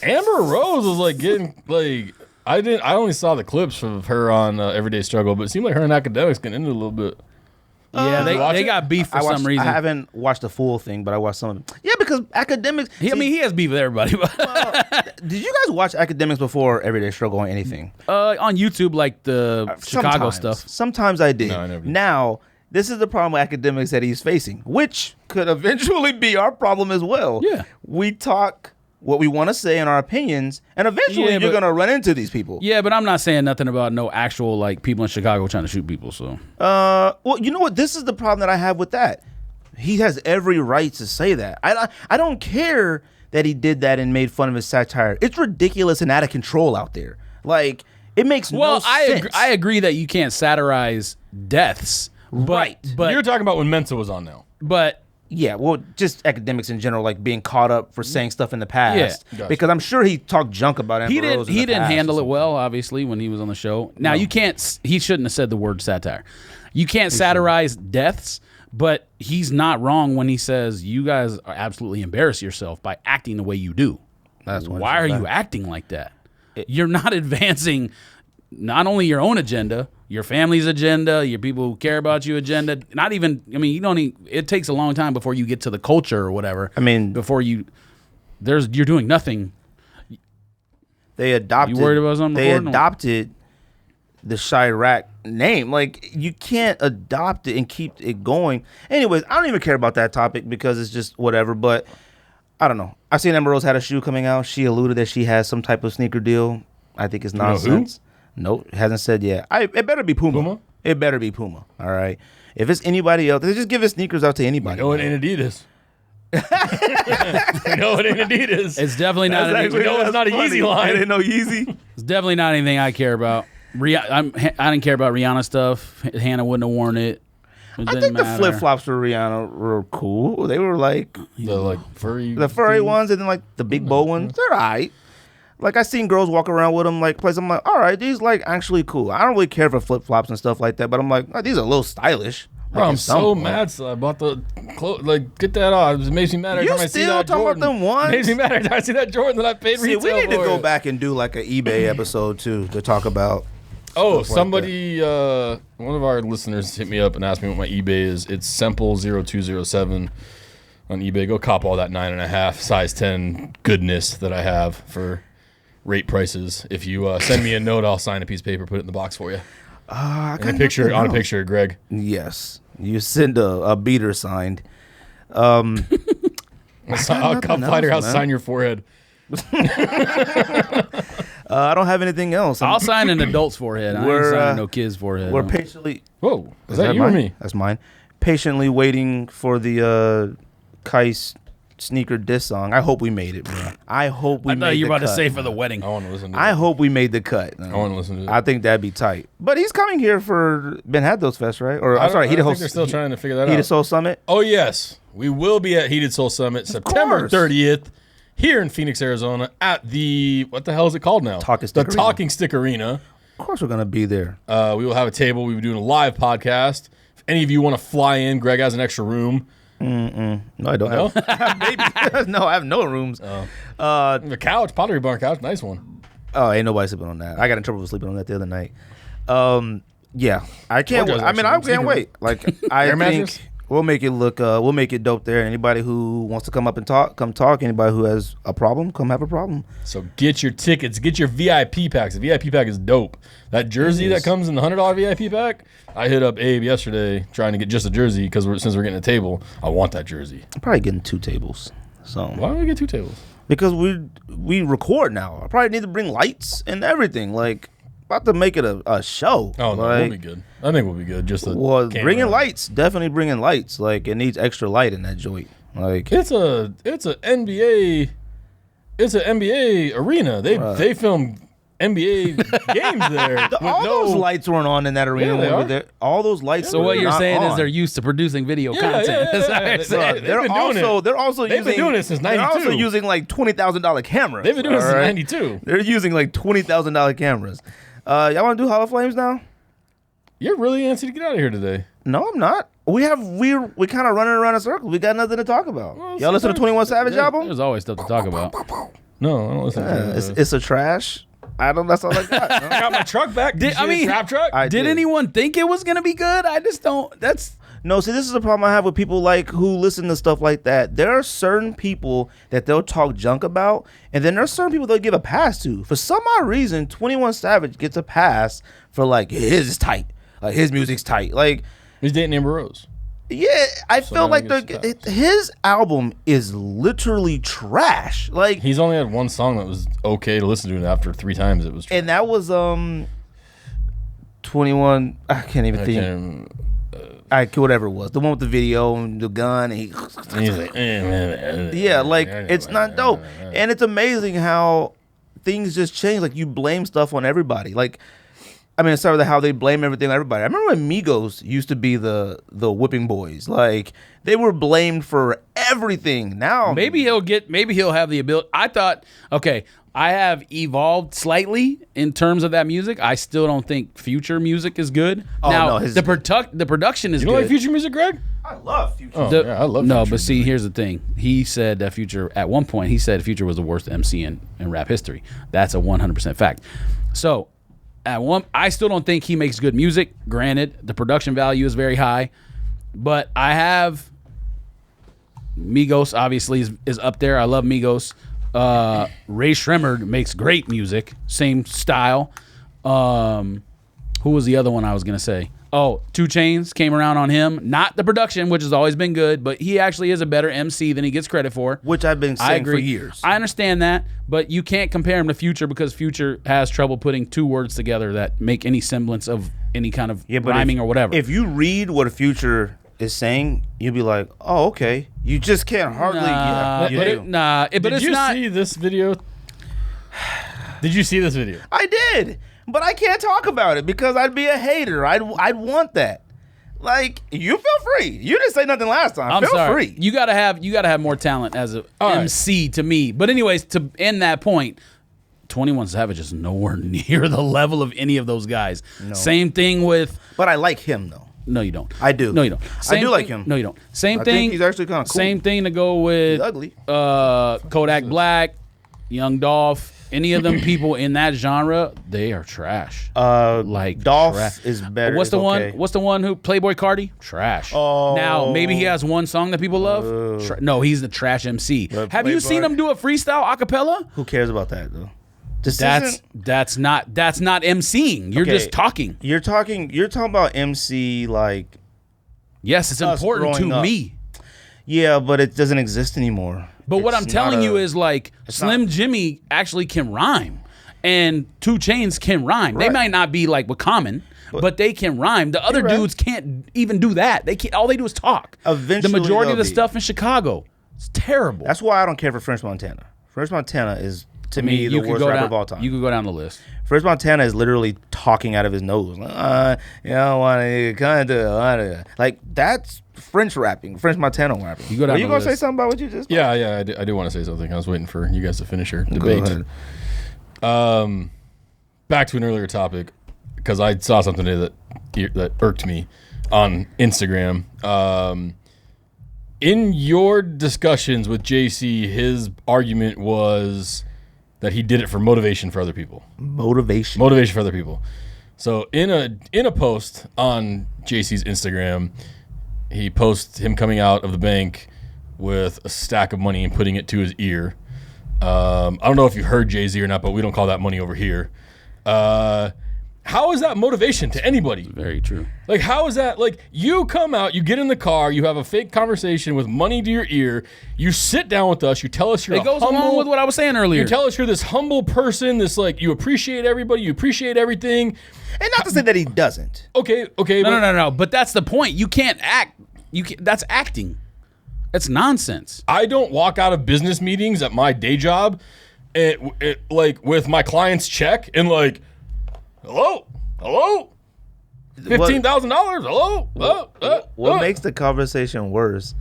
Amber Rose was like getting like I only saw the clips of her on Everyday Struggle, but it seemed like her and Academics getting into it a little bit. Yeah, they got beef for some reason. I haven't watched the full thing, but I watched some of it. Yeah, because Academics. He has beef with everybody. Did you guys watch Academics before Everyday Struggle or anything? On YouTube, like the Chicago stuff. Sometimes I did. No, I never did. Now, this is the problem with Academics that he's facing, which could eventually be our problem as well. Yeah. We talk what we want to say in our opinions, and eventually you're going to run into these people. Yeah, but I'm not saying nothing about no actual like people in Chicago trying to shoot people. So, well, you know what? This is the problem that I have with that. He has every right to say that. I don't care that he did that and made fun of his satire. It's ridiculous and out of control out there. Like, it makes no sense. I agree that you can't satirize deaths. Right. But you're talking about when Mensa was on now. But yeah, well, just Academics in general, like being caught up for saying stuff in the past. Yeah. Gotcha. Because I'm sure he talked junk about Amber Rose in the he didn't past handle or it well, obviously, when he was on the show. Now, you can't, he shouldn't have said the word satire. You can't satirize deaths, but he's not wrong when he says, you guys are absolutely embarrass yourself by acting the way you do. Why are you acting like that? You're not advancing not only your own agenda, your family's agenda, your people who care about you agenda. Not even, I mean, you don't need, it takes a long time before you get to the culture or whatever. I mean, before you're doing nothing. They adopted. You worried about something? They adopted the Chirac name. Like, you can't adopt it and keep it going. Anyways, I don't even care about that topic because it's just whatever. But I don't know. I've seen Amber Rose had a shoe coming out. She alluded that she has some type of sneaker deal. I think it's nonsense. Nope, hasn't said yet. It better be Puma. It better be Puma. All right. If it's anybody else, they just give his sneakers out to anybody. No, it ain't Adidas. No, it ain't Adidas. It's definitely not. No, it's not a Yeezy line. I didn't know Yeezy. It's definitely not anything I care about. I didn't care about Rihanna stuff. Hannah wouldn't have worn it. I think the flip flops for Rihanna were cool. They were like the furry ones, and then like the big bow ones. They're alright. Like, I seen girls walk around with them, like, place. I'm like, all right, these, like, actually cool. I don't really care for flip-flops and stuff like that, but I'm like, oh, these are a little stylish. Bro, I'm so mad. So I bought the clothes. Like, get that off. It makes me mad every time I see that Jordan. About them ones? It makes me mad every time I see that Jordan that I paid retail for. We need to go back and do, like, an eBay episode, too, to talk about. Oh, somebody, one of our listeners hit me up and asked me what my eBay is. It's Semple0207 on eBay. Go cop all that 9.5 size 10 goodness that I have for rate prices. If you send me a note, I'll sign a piece of paper, put it in the box for you. On a picture of Greg. Yes, you send a beater signed. I'll come find your house, sign your forehead. I don't have anything else. I'll sign an adult's forehead. I ain't signing no kid's forehead. We're patiently. Whoa, is that you mine? Or me? That's mine. Patiently waiting for the Kais sneaker diss song. I hope we made it, bro. I hope we made the cut. I thought you were about to say for the wedding. I want to listen to it. I hope we made the cut. I want to listen to it. I think that'd be tight. But he's coming here for Ben Haddos Fest, right? Or I'm sorry, Heated Soul. They're still trying to figure that out. Heated Soul Summit. Oh yes, we will be at Heated Soul Summit September 30th here in Phoenix, Arizona, at the what the hell is it called now? Talking Stick Arena. Of course, we're gonna be there. We will have a table. We'll be doing a live podcast. If any of you want to fly in, Greg has an extra room. No, I don't have. Maybe. No, I have no rooms. The couch, Pottery Barn couch, nice one. Oh, ain't nobody sleeping on that. I got in trouble for sleeping on that the other night. Yeah, I can't. I can't wait. Like I think we'll make it look. We'll make it dope there. Anybody who wants to come up and talk, come talk. Anybody who has a problem, come have a problem. So get your tickets. Get your VIP packs. The VIP pack is dope. That jersey that comes in the $100 VIP pack. I hit up Abe yesterday trying to get just a jersey because since we're getting a table, I want that jersey. I'm probably getting 2 tables. So why do we get 2 tables? Because we record now. I probably need to bring lights and everything. Like about to make it a show. Oh no, we'll be good. I think we'll be good. Just bringing lights. Definitely bringing lights. Like it needs extra light in that joint. Like it's an NBA arena. They film NBA games there. Those lights weren't on in that arena when we were there. All those lights. So what you're saying is they're used to producing video content. They're also They've been doing it since '92. They're also using like $20,000 cameras. They've been doing it since '92. They're using like $20,000 cameras. Y'all want to do Hall of Flames now? You're really antsy to get out of here today. No, I'm not. We kind of running around in circles. We got nothing to talk about. Well, y'all listen to 21 Savage album? There's always stuff to talk about. No, I don't listen to it. It's a trash. That's all I got. I got my truck back. Trap truck? Did anyone think it was going to be good? I just don't. No, see, this is the problem I have with people like who listen to stuff like that. There are certain people that they'll talk junk about, and then there are certain people they'll give a pass to. For some odd reason, 21 Savage gets a pass for like his is tight, like his music's tight. Like he's dating Amber Rose. Yeah, I feel like his album is literally trash. Like he's only had one song that was okay to listen to, and after 3 times it was trash. And that was 21. I can't even think. Whatever it was, the one with the video and the gun. And he's like, yeah, like it's not dope. And it's amazing how things just change. Like you blame stuff on everybody. Like, I mean, aside with how they blame everything on everybody. I remember when Migos used to be the whipping boys. Like they were blamed for everything. Now maybe he'll have the ability. I thought, okay, I have evolved slightly in terms of that music. I still don't think Future music is good. Oh, now, no, the production is good. You don't like Future music, Greg? I love Future. I love Future. No, but see, here's the thing. He said that Future, at one point, Future was the worst MC in rap history. That's a 100% fact. So, I still don't think he makes good music. Granted, the production value is very high. But I have Migos, obviously, is up there. I love Migos. Ray Shremmerd makes great music, same style. Who was the other one I was gonna say? Oh, 2 Chainz came around on him. Not the production, which has always been good, but he actually is a better MC than he gets credit for. Which I've been saying for years. I understand that, but you can't compare him to Future because Future has trouble putting 2 words together that make any semblance of any kind of rhyming or whatever. If you read what a Future is saying, you'll be like, oh, okay. You just can't hardly. Did you see this video? Did you see this video? I did, but I can't talk about it because I'd be a hater. I'd want that. Like, you feel free. You didn't say nothing last time. I'm feel sorry. free. You gotta have more talent as a MC to me. But anyways, to end that point, 21 Savage is nowhere near the level of any of those guys. No. Same thing with. But I like him though. No, you don't. I do. No, you don't. I do like him. No, you don't. Same I thing. Think he's actually kind of cool. Same thing to go with. He's ugly. Kodak Black, Young Dolph. Any of them people in that genre, they are trash. Like Dolph trash. is better. What's the one? What's the one who Playboy Cardi? Trash. Oh. Now maybe he has one song that people love. No, he's the trash MC. Have you seen him do a freestyle acapella? Who cares about that though? That's not MCing. You're just talking. You're talking about MC like. Yes, it's important to me. Yeah, but it doesn't exist anymore. But what I'm telling you is like Slim Jimmy actually can rhyme, and 2 Chainz can rhyme. Right. They might not be like with Common, but they can rhyme. The other dudes can't even do that. They can't. All they do is talk. Eventually, the majority of the stuff in Chicago, it's terrible. That's why I don't care for French Montana. French Montana is to me, the worst rapper of all time. You could go down the list. French Montana is literally talking out of his nose. You don't want to kind of like that's French rapping, French Montana rapping. You go down. Are you gonna say something about what you just? Yeah, I do want to say something. I was waiting for you guys to finish your debate. Back to an earlier topic because I saw something today that irked me on Instagram. In your discussions with JC, his argument was that he did it for motivation for other people. Motivation for other people. So in a post on JC's Instagram, he posts him coming out of the bank with a stack of money and putting it to his ear. I don't know if you heard Jay-Z or not, but we don't call that money over here. How is that motivation to anybody? Very true. Like, how is that? Like, you come out, you get in the car, you have a fake conversation with money to your ear, you sit down with us, you tell us you're It goes along with what I was saying earlier. You tell us you're this humble person, this, like, you appreciate everybody, you appreciate everything. And not to say that he doesn't. Okay. No. But that's the point. You can't act. That's acting. That's nonsense. I don't walk out of business meetings at my day job, like, with my client's check and, like, hello, $15,000, hello. What makes the conversation worse?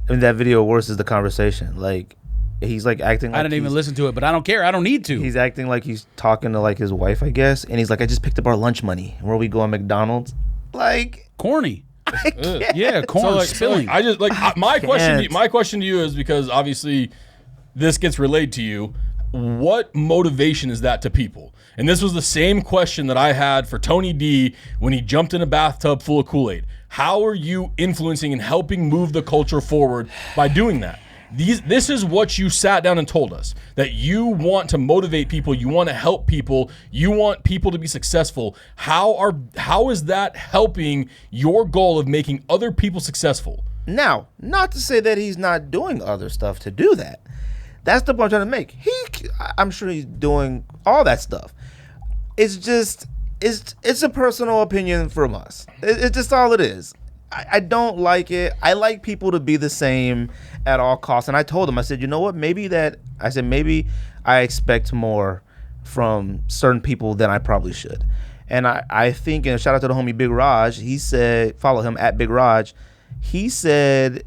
I mean, that video worse is the conversation. Like, he's like acting like I didn't even listen to it, but I don't care. I don't need to. He's acting like he's talking to like his wife, I guess, and he's like, I just picked up our lunch money. Where we go on McDonald's? Like, corny. Yeah, corn spilling. I just my question to you is, because obviously this gets relayed to you, what motivation is that to people? And this was the same question that I had for Tony D when he jumped in a bathtub full of Kool-Aid. How are you influencing and helping move the culture forward by doing that? This is what you sat down and told us, that you want to motivate people, you want to help people, you want people to be successful. How is that helping your goal of making other people successful? Now, not to say that he's not doing other stuff to do that. That's the point I'm trying to make. I'm sure he's doing all that stuff. It's just, it's a personal opinion from us. It's just all it is. I don't like it. I like people to be the same at all costs. And I told him, I said, you know what? Maybe I expect more from certain people than I probably should. And I think, and shout out to the homie Big Raj, he said, follow him at Big Raj. He said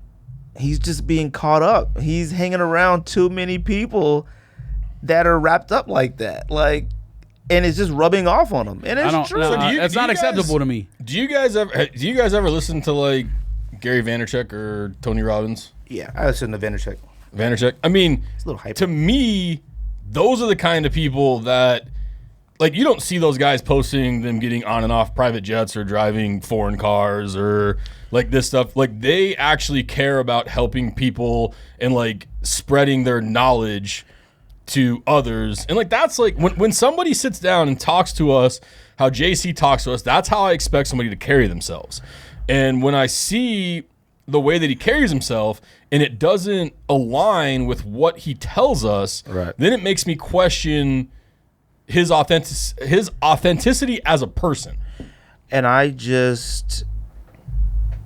he's just being caught up. He's hanging around too many people that are wrapped up like that. Like, and it's just rubbing off on him. And it's true. It's not acceptable to me. Do you guys ever listen to like Gary Vaynerchuk or Tony Robbins? Yeah, I listen to Vaynerchuk. I mean, it's a little hype. To me, those are the kind of people that, like, you don't see those guys posting them getting on and off private jets or driving foreign cars or like this stuff. Like, they actually care about helping people and like spreading their knowledge to others. And like, that's like when somebody sits down and talks to us, how JC talks to us, that's how I expect somebody to carry themselves. And when I see the way that he carries himself and it doesn't align with what he tells us, right, then it makes me question his authenticity as a person. And I just,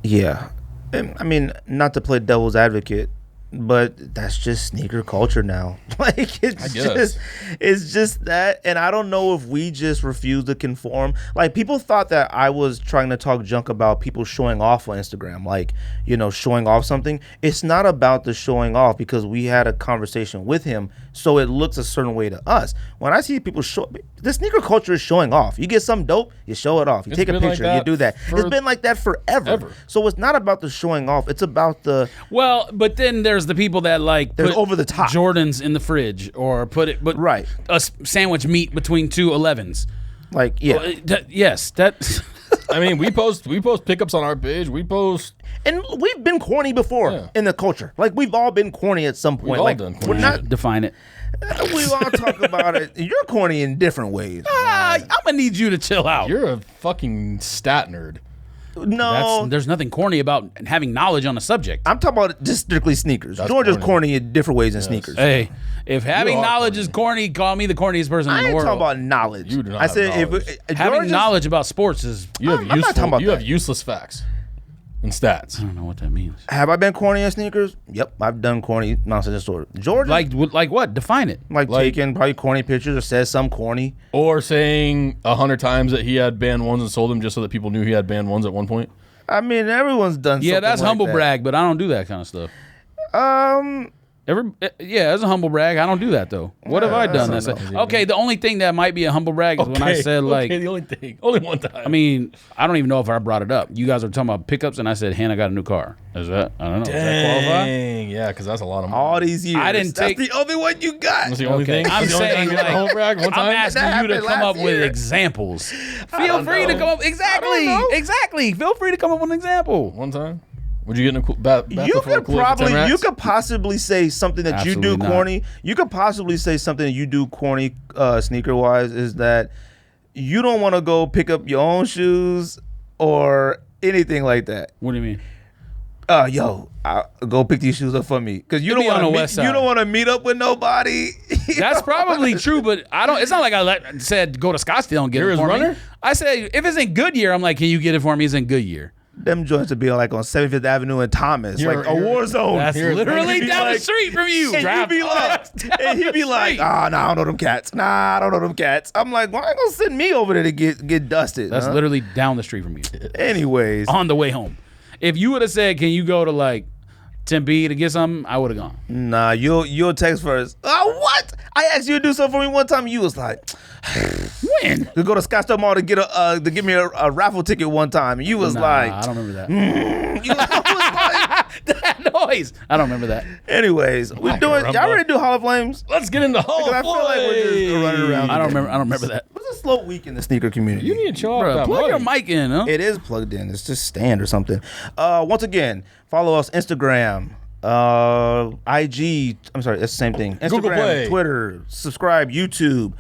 yeah, I mean, not to play devil's advocate, but that's just sneaker culture now. Like, it's just that. And I don't know if we just refuse to conform. Like, people thought that I was trying to talk junk about people showing off on Instagram, like, you know, showing off something. It's not about the showing off, because we had a conversation with him, so it looks a certain way to us. When I see people the sneaker culture is showing off. You get something dope, you show it off. You take a picture, you do that. It's been like that forever. So it's not about the showing off. It's about the... Well, but then there's the people that like put over the top Jordans in the fridge, or right, a sandwich meat between two 11s. Like, yeah. Yes. I mean, we post pickups on our page. We post... And we've been corny before in the culture. Like, we've all been corny at some point. We've all like, done corny. We're not define it. We all talk about it. You're corny in different ways. I'm gonna need you to chill out. You're a fucking stat nerd. No, there's nothing corny about having knowledge on a subject. I'm talking about just strictly sneakers. George is corny in different ways than sneakers. Hey, if having knowledge is corny, call me the corniest person in the world. I ain't talking about knowledge. You do not I said knowledge. Having knowledge about sports is... You have useless facts. in stats. I don't know what that means. Have I been corny in sneakers? Yep, I've done corny nonsense story. Georgia, Like what? Define it. like taking probably corny pictures or says some corny. Or saying 100 times that he had band ones and sold them just so that people knew he had band ones at one point. I mean, everyone's done. Yeah, that's like humble that. brag, but I don't do that kind of stuff. Yeah, that's a humble brag. I don't do that though. What have I done? That's okay. The only thing that might be a humble brag is when I said like, the only thing, only one time. I mean, I don't even know if I brought it up. You guys were talking about pickups, and I said, "Hannah got a new car." Is that? I don't know. Does that qualify? Dang, yeah, because that's a lot of money. All these years, I didn't take. That's the only one you got. That's the only thing. I'm That's the only saying, time you got a like, humble brag one time. I'm asking That you to happened come up last with year. examples. Feel free to come up. Exactly. Feel free to come up with an example. One time. Would you get in a cool bath? You could possibly say something that Absolutely you do not. corny. You could possibly say something that you do corny sneaker wise is that you don't want to go pick up your own shoes or anything like that. What do you mean? Go pick these shoes up for me because you It'd be on the don't west side. you don't want to meet up with nobody. That's probably true, but I don't. It's not like I said go to Scottsdale and get You're it his for runner? me. I said if it's in Goodyear, I'm like, can you get it for me? It's in Goodyear. Them joints would be like on 75th Avenue in Thomas, like a war zone. That's literally down the street from you. And he'd be like, nah, I don't know them cats. Nah, I don't know them cats. I'm like, why ain't gonna send me over there to get dusted? That's literally down the street from you. Anyways, On the way home. If you would have said, can you go to like Tempe to get something, I would have gone. nah, you'll text first. What? I asked you to do something for me one time. And you was like, When? to go to Scottsdale Mall to give me a raffle ticket one time. And you was like, I don't remember that. you was like, That noise. I don't remember that. anyways, we're doing. Y'all ready to do Hall of Flames? Let's get into Hall Because I of feel like we're just running around. I don't remember that. It's a slow week in the sneaker community. You need to chill out. Bro, that plug your money. mic in, huh? It is plugged in. It's just stand or something. Once again, follow us Instagram, IG. I'm sorry, it's the same thing. Instagram, Google Play. Twitter, subscribe, YouTube.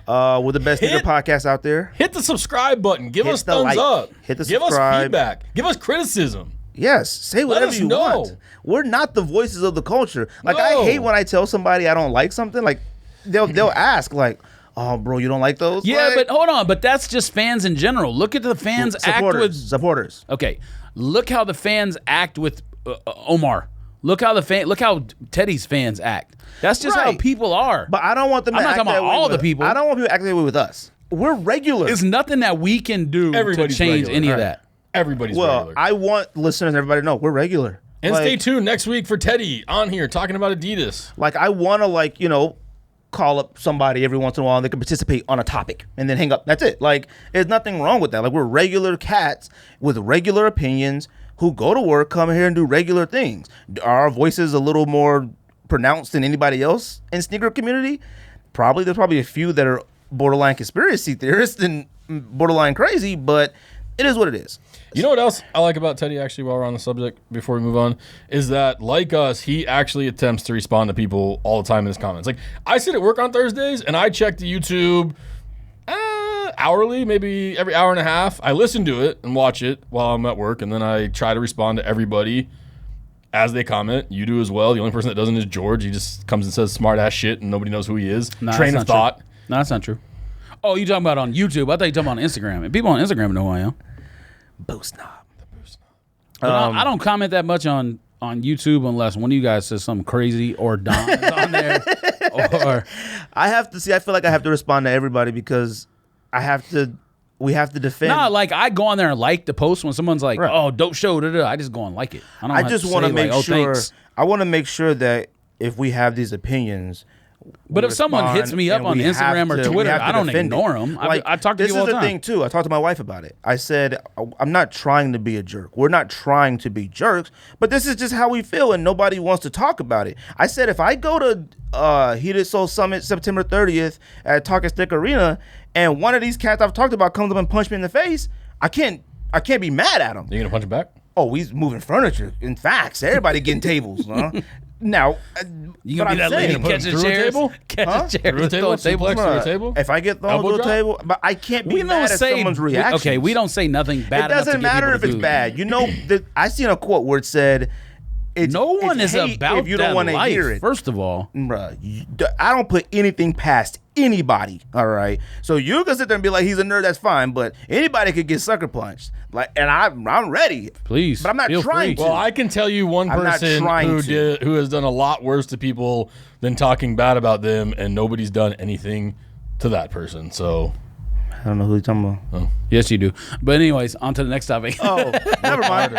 We're the best sneaker podcast out there. Hit the subscribe button. Give Hit us the thumbs like. up. Hit the Give us subscribe. feedback. Give us criticism. Yes, say whatever us you know. want. We're not the voices of the culture. Like No. I hate when I tell somebody I don't like something. Like they'll ask like, "Oh, bro, you don't like those?" Yeah, Like, but hold on. But that's just fans in general. Look at the fans act with. supporters. Okay, look how the fans act with Omar. Look how Teddy's fans act. That's just how Right. people are. But I don't want them. I'm to not act talking that about way all with- the people. I don't want people to act that way with us. We're regular. There's nothing that we can do Everybody's to change regular. any of Right. that. Everybody's Well, regular. I want listeners and everybody to know we're regular. And Like- stay tuned next week for Teddy on here talking about Adidas. Like I want to call up somebody every once in a while and they can participate on a topic and then hang up. That's it. Like there's nothing wrong with that. Like we're regular cats with regular opinions who go to work, come here and do regular things. Are our voices a little more pronounced than anybody else in sneaker community? Probably. There's probably a few that are borderline conspiracy theorists and borderline crazy, but it is what it is. You know what else I like about Teddy, actually, while we're on the subject, before we move on, is that, like us, he actually attempts to respond to people all the time in his comments. Like, I sit at work on Thursdays, and I check the YouTube hourly, maybe every hour and a half. I listen to it and watch it while I'm at work, and then I try to respond to everybody as they comment. You do as well. The only person that doesn't is George. He just comes and says smart-ass shit, and nobody knows who he is. Nah, Train that's of not thought. true. No, that's not true. Oh, you talking about on YouTube? I thought you talking about on Instagram. And people on Instagram know who I am. Boost knob. But I don't comment that much on YouTube unless one of you guys says something crazy or Don is on there. Or I have to see. I feel like I have to respond to everybody because we have to defend. nah, like I go on there and like the post when someone's like, Right. "Oh, dope show." Da, da. I just go and like it. I don't. I have just to want to say, make like, "Oh, sure. thanks." I want to make sure that if we have these opinions. But we if someone respond hits me up and on we have Instagram or to- we Twitter, have to I don't defend it. ignore them. I talk to this people all is the the time. thing too. I talked to my wife about it. I said I'm not trying to be a jerk. We're not trying to be jerks, but this is just how we feel, and nobody wants to talk about it. I said if I go to Heated Soul Summit September 30th at Talking Stick Arena, and one of these cats I've talked about comes up and punch me in the face, I can't be mad at him. You gonna punch him back? Oh, he's moving furniture. In fact, everybody getting tables. Huh? Now, You but gonna be I'm that lady saying, catching through a chairs? table? Catching chairs. Through a table? Throw a table. Suplex through a table? if I get thrown Elbow to a drop? table, but I can't be We mad don't at say someone's reaction. okay. We don't say nothing bad. It doesn't matter if it's bad. You know, I seen a quote where it said, No one it's is hate about if you that don't want to life, hear it. first of all. Bruh, I don't put anything past anybody. All right, so you can sit there and be like, he's a nerd. That's fine, but anybody could get sucker punched. Like, and I'm ready. Please, but I'm not feel trying free. to. Well, I can tell you one person who has done a lot worse to people than talking bad about them, and nobody's done anything to that person. So I don't know who you're talking about. Oh. Yes, you do. But anyways, on to the next topic. Oh, never mind.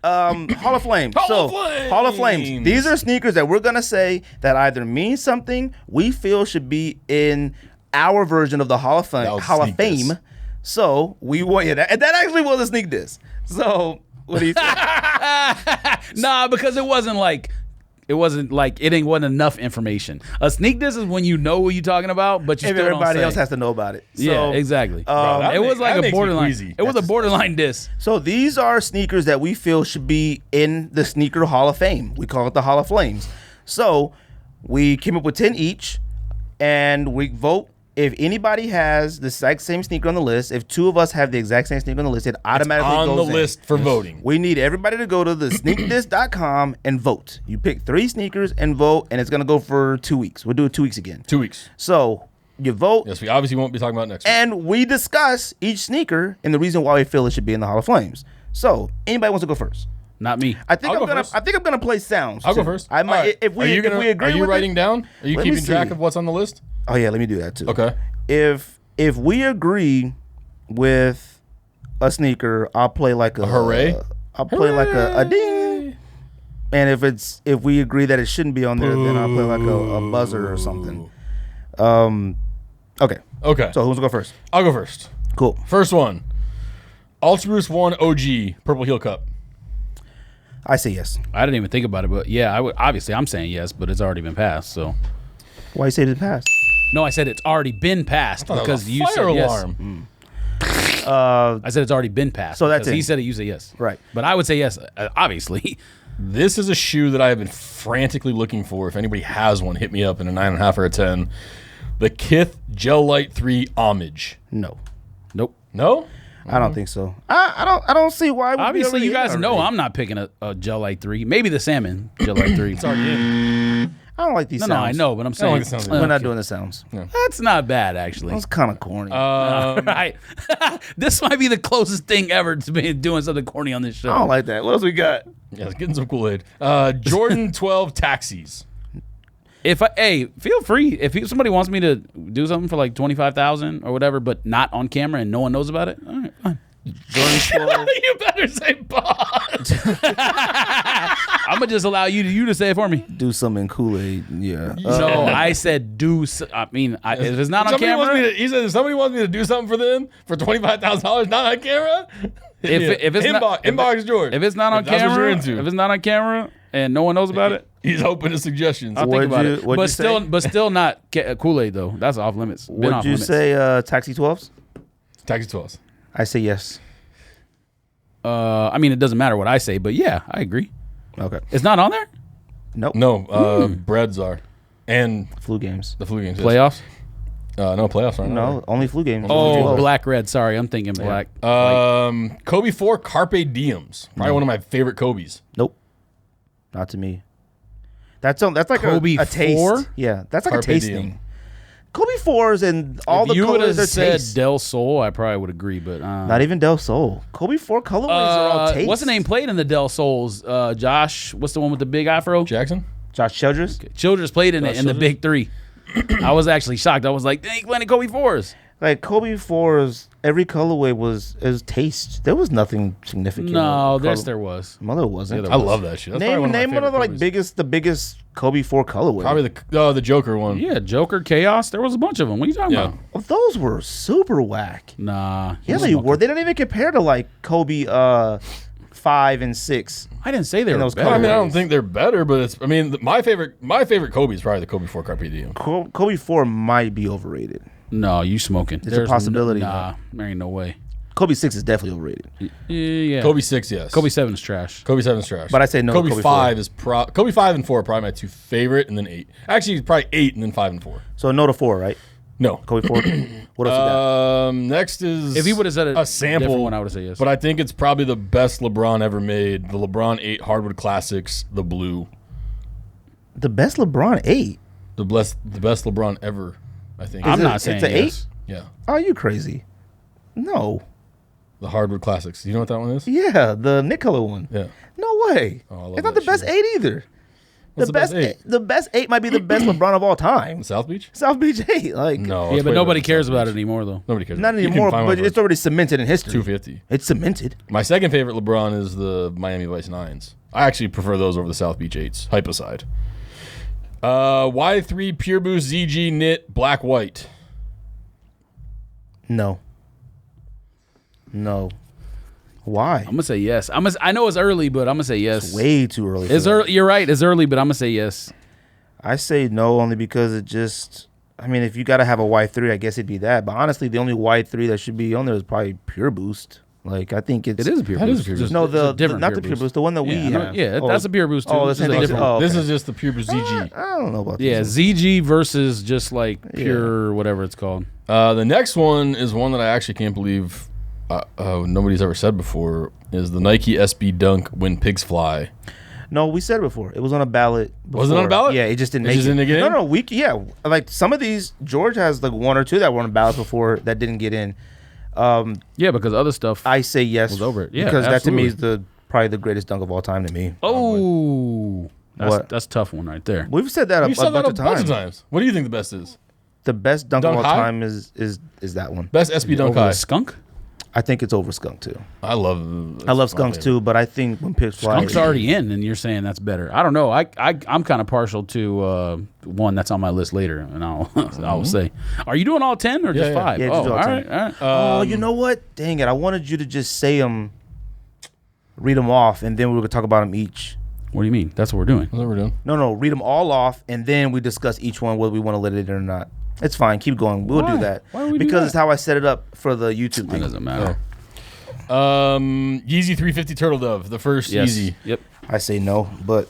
Hall of Flames. Hall of Flames. These are sneakers that we're gonna say that either mean something we feel should be in our version of the Hall of Fame. So we want that actually was a sneak diss. So what do you think? Nah, because it wasn't like it wasn't enough information. A sneak diss is when you know what you're talking about, but you still everybody don't else has to know about it. So, yeah, exactly. It was like a borderline. It was a borderline diss. So these are sneakers that we feel should be in the Sneaker Hall of Fame. We call it the Hall of Flames. So we came up with 10 each, and we vote. If anybody has the exact same sneaker on the list, if two of us have the exact same sneaker on the list, it automatically goes on the list for voting. We need everybody to go to the sneakdis.com and vote. You pick 3 sneakers and vote, and it's going to go for 2 weeks. We'll do it 2 weeks again. 2 weeks. So you vote. Yes, we obviously won't be talking about next week. And we discuss each sneaker and the reason why we feel it should be in the Hall of Flames. So anybody wants to go first? Not me. I think I'm gonna play sounds. I'll go first. I might. Right. If we agree, are you writing down? Are you keeping track of what's on the list? Oh yeah, let me do that too. Okay. If we agree with a sneaker, I'll play like a hooray. I'll play like a ding. And if we agree that it shouldn't be on there, then I'll play like a buzzer or something. Okay. So who's gonna go first? I'll go first. Cool. First one. Ultra Boost 1 OG Purple Heel Cup. I say yes. I didn't even think about it, but yeah, obviously I'm saying yes, but it's already been passed. So why you say it passed? No, I said it's already been passed because you said alarm. Yes. I said it's already been passed. So that's it. He said it. You say yes. Right. But I would say yes. Obviously. This is a shoe that I have been frantically looking for. If anybody has one, hit me up in a 9.5 or a 10. The Kith Gel Light 3 Homage. No. Nope. No? I don't think so. I don't see why. Obviously, you guys know I'm not picking a Gel Light 3. Maybe the Salmon Gel Light 3. It's already in. I don't like these sounds. No, I know, but I'm saying like the sounds. We're not doing the sounds. Yeah. That's not bad, actually. That's kind of corny. Right. This might be the closest thing ever to being doing something corny on this show. I don't like that. What else we got? Yeah, it's getting some Kool-Aid. Jordan 12 Taxis. Feel free. If somebody wants me to do something for like $25,000 or whatever, but not on camera and no one knows about it, all right, fine. Jordan 12. You better say Bob. I'm gonna just allow you to say it for me. Do something Kool-Aid. Yeah. No, I said do. If it's not on camera. He said if somebody wants me to do something for them for $25,000, not on camera. If it's inbox Jordan. If it's not on camera, if it's not on camera and no one knows about it, he's open to suggestions. I'll think about it. But still not Kool-Aid though. That's off limits. Would you say Taxi 12s? Taxi 12s. I say yes. It doesn't matter what I say, but yeah, I agree. Okay. It's not on there? Nope. No, breads are. And flu games. The flu games. Playoffs? No, playoffs aren't. No, only flu games. Oh, black, red. Sorry, I'm thinking black. Kobe 4 Carpe Diems. Probably one of my favorite Kobe's. Nope. Not to me. That's like Kobe a taste. 4? Yeah, that's like Carpe a taste Diem. thing. Kobe 4s and all the colors are taste. If you would have said Del Sol, I probably would agree, but not even Del Sol. Kobe 4 colorways are all taste. What's the name played in the Del Sols? Josh, what's the one with the big afro? Jackson? Josh Childress? Childress played in it in the big 3. I was actually shocked. I was like, dang, playing Kobe 4s. Like Kobe 4s, every colorway was taste. There was nothing significant. No, there was. Mother wasn't. I love that shit. That's name one of the biggest Kobe 4 colorway. Probably the Joker one. Yeah, Joker, Chaos. There was a bunch of them. What are you talking about? Oh, those were super whack. Nah. Yeah, they were. They didn't even compare to like Kobe 5 and 6. I didn't say they were better. I don't think they're better, but it's. My favorite Kobe is probably the Kobe 4 Carpe Diem. Kobe 4 might be overrated. No, you smoking. There's a possibility. There ain't no way. Kobe 6 is definitely overrated. Yeah. Kobe 6, yes. Kobe 7 is trash. Kobe 7 is trash. But I say no. Kobe 5 is Kobe 5 and 4 are probably my 2 favorite, and then 8. Actually, probably 8 and then 5 and 4. So no to 4, right? No. Kobe 4. What else you got? Next is If he would have said a sample different one, I would have said yes. But I think it's probably the best LeBron ever made. The LeBron 8 Hardwood Classics, the blue. The best LeBron 8. The best LeBron ever, I think. I'm not saying it's an yes. 8? Yeah. Are you crazy? No. The Hardwood Classics. You know what that one is? Yeah, the Nick Color one. Yeah. No way. Oh, I love It's not that the best shoe. 8 either. What's the best 8? The best 8 might be the best LeBron of all time. South Beach? South Beach 8. Like, No. Yeah, it's but way nobody better than cares South about it Beach. anymore, though. Nobody cares. not You can anymore, find but one it's for already cemented in history. $250. It's cemented. My second favorite LeBron is the Miami Vice 9s. I actually prefer those over the South Beach 8s. Hype aside. Y3 Pure Boost ZG Knit Black White. No. Why? I'm gonna say yes. I know it's early, but I'm gonna say yes. Way too early. It's early. You're right. It's early, but I'm gonna say yes. I say no only because it just. I mean, if you got to have a Y3, I guess it'd be that. But honestly, the only Y3 that should be on there is probably Pure Boost. Like, I think it's. It is a pure That boost. is a pure Just- boost. No, it's a different not the Pure Boost, the one that we Yeah, no, have. yeah, Oh, that's a pure boost too. Oh, This that's is a next- different. oh, okay. This is just the Pure Boost ZG. I don't know about Yeah, this one. ZG versus just like pure whatever it's called. The next one is one that I actually can't believe nobody's ever said before. Is the Nike SB Dunk When Pigs Fly? No, we said it before. It was on a ballot. Was it on a before. ballot? Yeah, it just didn't It make just it. didn't get in? No, yeah. Like some of these, George has like one or two that were on a ballot before that didn't get in. Yeah, because other stuff. I say yes. Was over it. Yeah, because that to me is absolutely. probably the greatest dunk of all time to me. Oh, What? that's a tough one right there. We've said that We a said that bunch of times. What do you think the best is? The best dunk Dunk of all high? time is that one. Best SB Dunk Over High. the skunk. I think it's over Skunk too. I love Skunks too, but I think when Pigs Fly, Skunk's already in, and you're saying that's better. I don't know. I'm kind of partial to one that's on my list later, and I'll say. Are you doing all 10 or just Yeah. 5? Yeah, just do all all 10. right, all right. oh, you know what? Dang it! I wanted you to just say them, read them off, and then we would talk about them each. What do you mean? That's what we're doing. That's what we're doing. No, read them all off, and then we discuss each one whether we want to let it in or not. It's fine. Keep going. We'll Why? do that Why would we do because that? it's how I set it up for the YouTube It thing. doesn't matter. Yeezy 350 Turtle Dove, the first Yes. Yeezy. Yep. I say no, but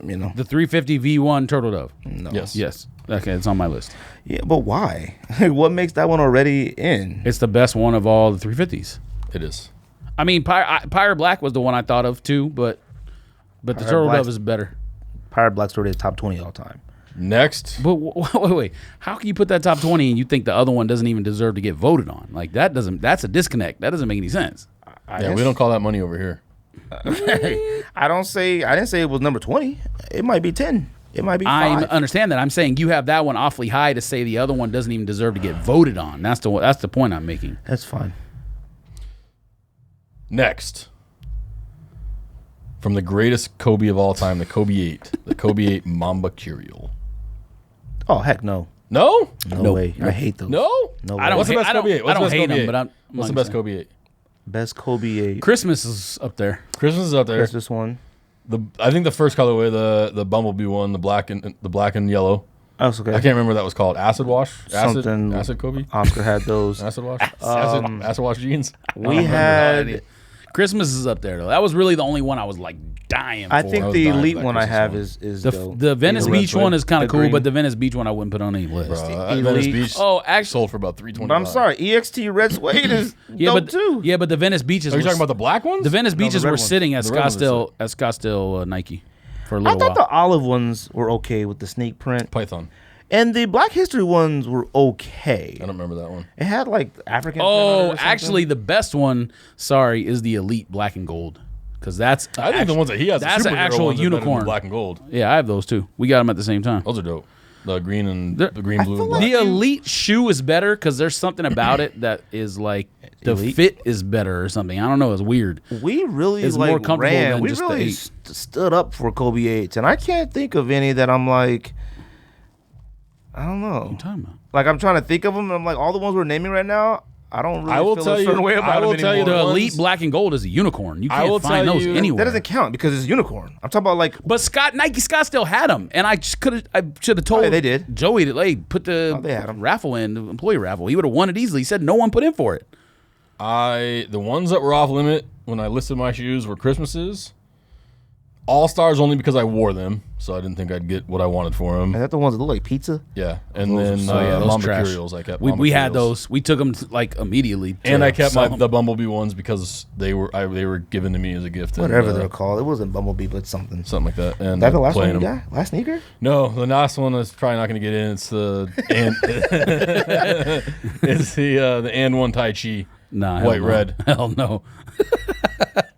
you know, The 350 V1 Turtle Dove. no. Yes. Yes. Okay, it's on my list. Yeah, but why? What makes that one already in? It's the best one of all the 350s. It is. I mean, Pyre Black was the one I thought of too, but the Pyre Turtle Black's- Dove is better. Pirate Black's already top 20 all time. Next. But wait. How can you put that top 20 and you think the other one doesn't even deserve to get voted on? Like that's a disconnect. That doesn't make any sense. Yeah, we don't call that money over here. I didn't say it was number 20. It might be 10. It might be 5. I understand that. I'm saying you have that one awfully high to say the other one doesn't even deserve to get voted on. That's the point I'm making. That's fine. Next. From the greatest Kobe of all time, the Kobe 8. The Kobe 8 Mamba Curial. Oh, heck no. No? No way. I hate those. No? No way. I don't What's the hate- best I don't- Kobe 8? I What's don't the best hate Kobe them, 8? but I'm What's the like best saying. Kobe 8? Best Kobe 8. Christmas is up there. Christmas is up there. Christmas one. I think the first colorway, the Bumblebee one, the black and yellow. That's okay. I can't remember what that was called. Acid wash? Something- Acid Kobe? Oscar had those. Acid wash? Acid wash jeans? We had. Christmas is up there though. That was really the only one I was like dying for. I think was the dying for elite that one I Christmas have one. is the Venice The Beach red one suede. is kind The of cool, green. but the Venice Beach one I wouldn't put on any list. Elite. Venice Beach Oh, actually, sold for about $325. But I'm sorry, EXT Red Suede is dope too. yeah, but the Venice Beaches. Are you were- talking about the black ones? the Venice Beaches red were ones. sitting at The red ones are Scottsdale Nike for a I little thought while. the olive ones were okay with the snake print, Python. and the Black History ones were okay. I don't remember that one. It had like African. print on it Oh, or something. actually, the best one, is the Elite Black and Gold, because that's I think the ones that he has, that's the an superhero actual ones are better than unicorn. the black and gold. Yeah, I have those too. We got them at the same time. Those are dope. The green and They're- the green, I blue, feel and like black. The Elite shoe is better because there's something about it that is like the Elite? fit is better or something. I don't know. It's weird. we really It's like more comfortable ran. than We just the really 8. stood up for Kobe 8s, and I can't think of any that I'm like. I don't know. What are you talking about? Like I'm trying to think of them, and I'm like all the ones we're naming right now. I don't really I will feel tell a certain you- way I about will them tell you anymore. The ones- Elite Black and Gold is a unicorn. You I can't will find tell those you- anywhere. That doesn't count because it's unicorn. I'm talking about like But Nike still had them, and I should have told. Oh, yeah, they did. Joey to put the Oh, they had 'em. raffle in, the employee raffle. He would have won it easily. He said no one put in for it. The ones that were off limit when I listed my shoes were Christmases. All-Stars only because I wore them, so I didn't think I'd get what I wanted for them. Is that the ones that look like pizza? Yeah, and then those Mamba trash. Curials. I kept. We had Curials. those. We took them like immediately. And I kept sell 'em. the Bumblebee ones because they were given to me as a gift. Whatever and, they're called. It wasn't Bumblebee, but something. something like that. And That the last one playing you them. got? Last sneaker? No, the last one is probably not going to get in. It's the it's the and one Tai Chi. Nah, white hell no. red. Hell no.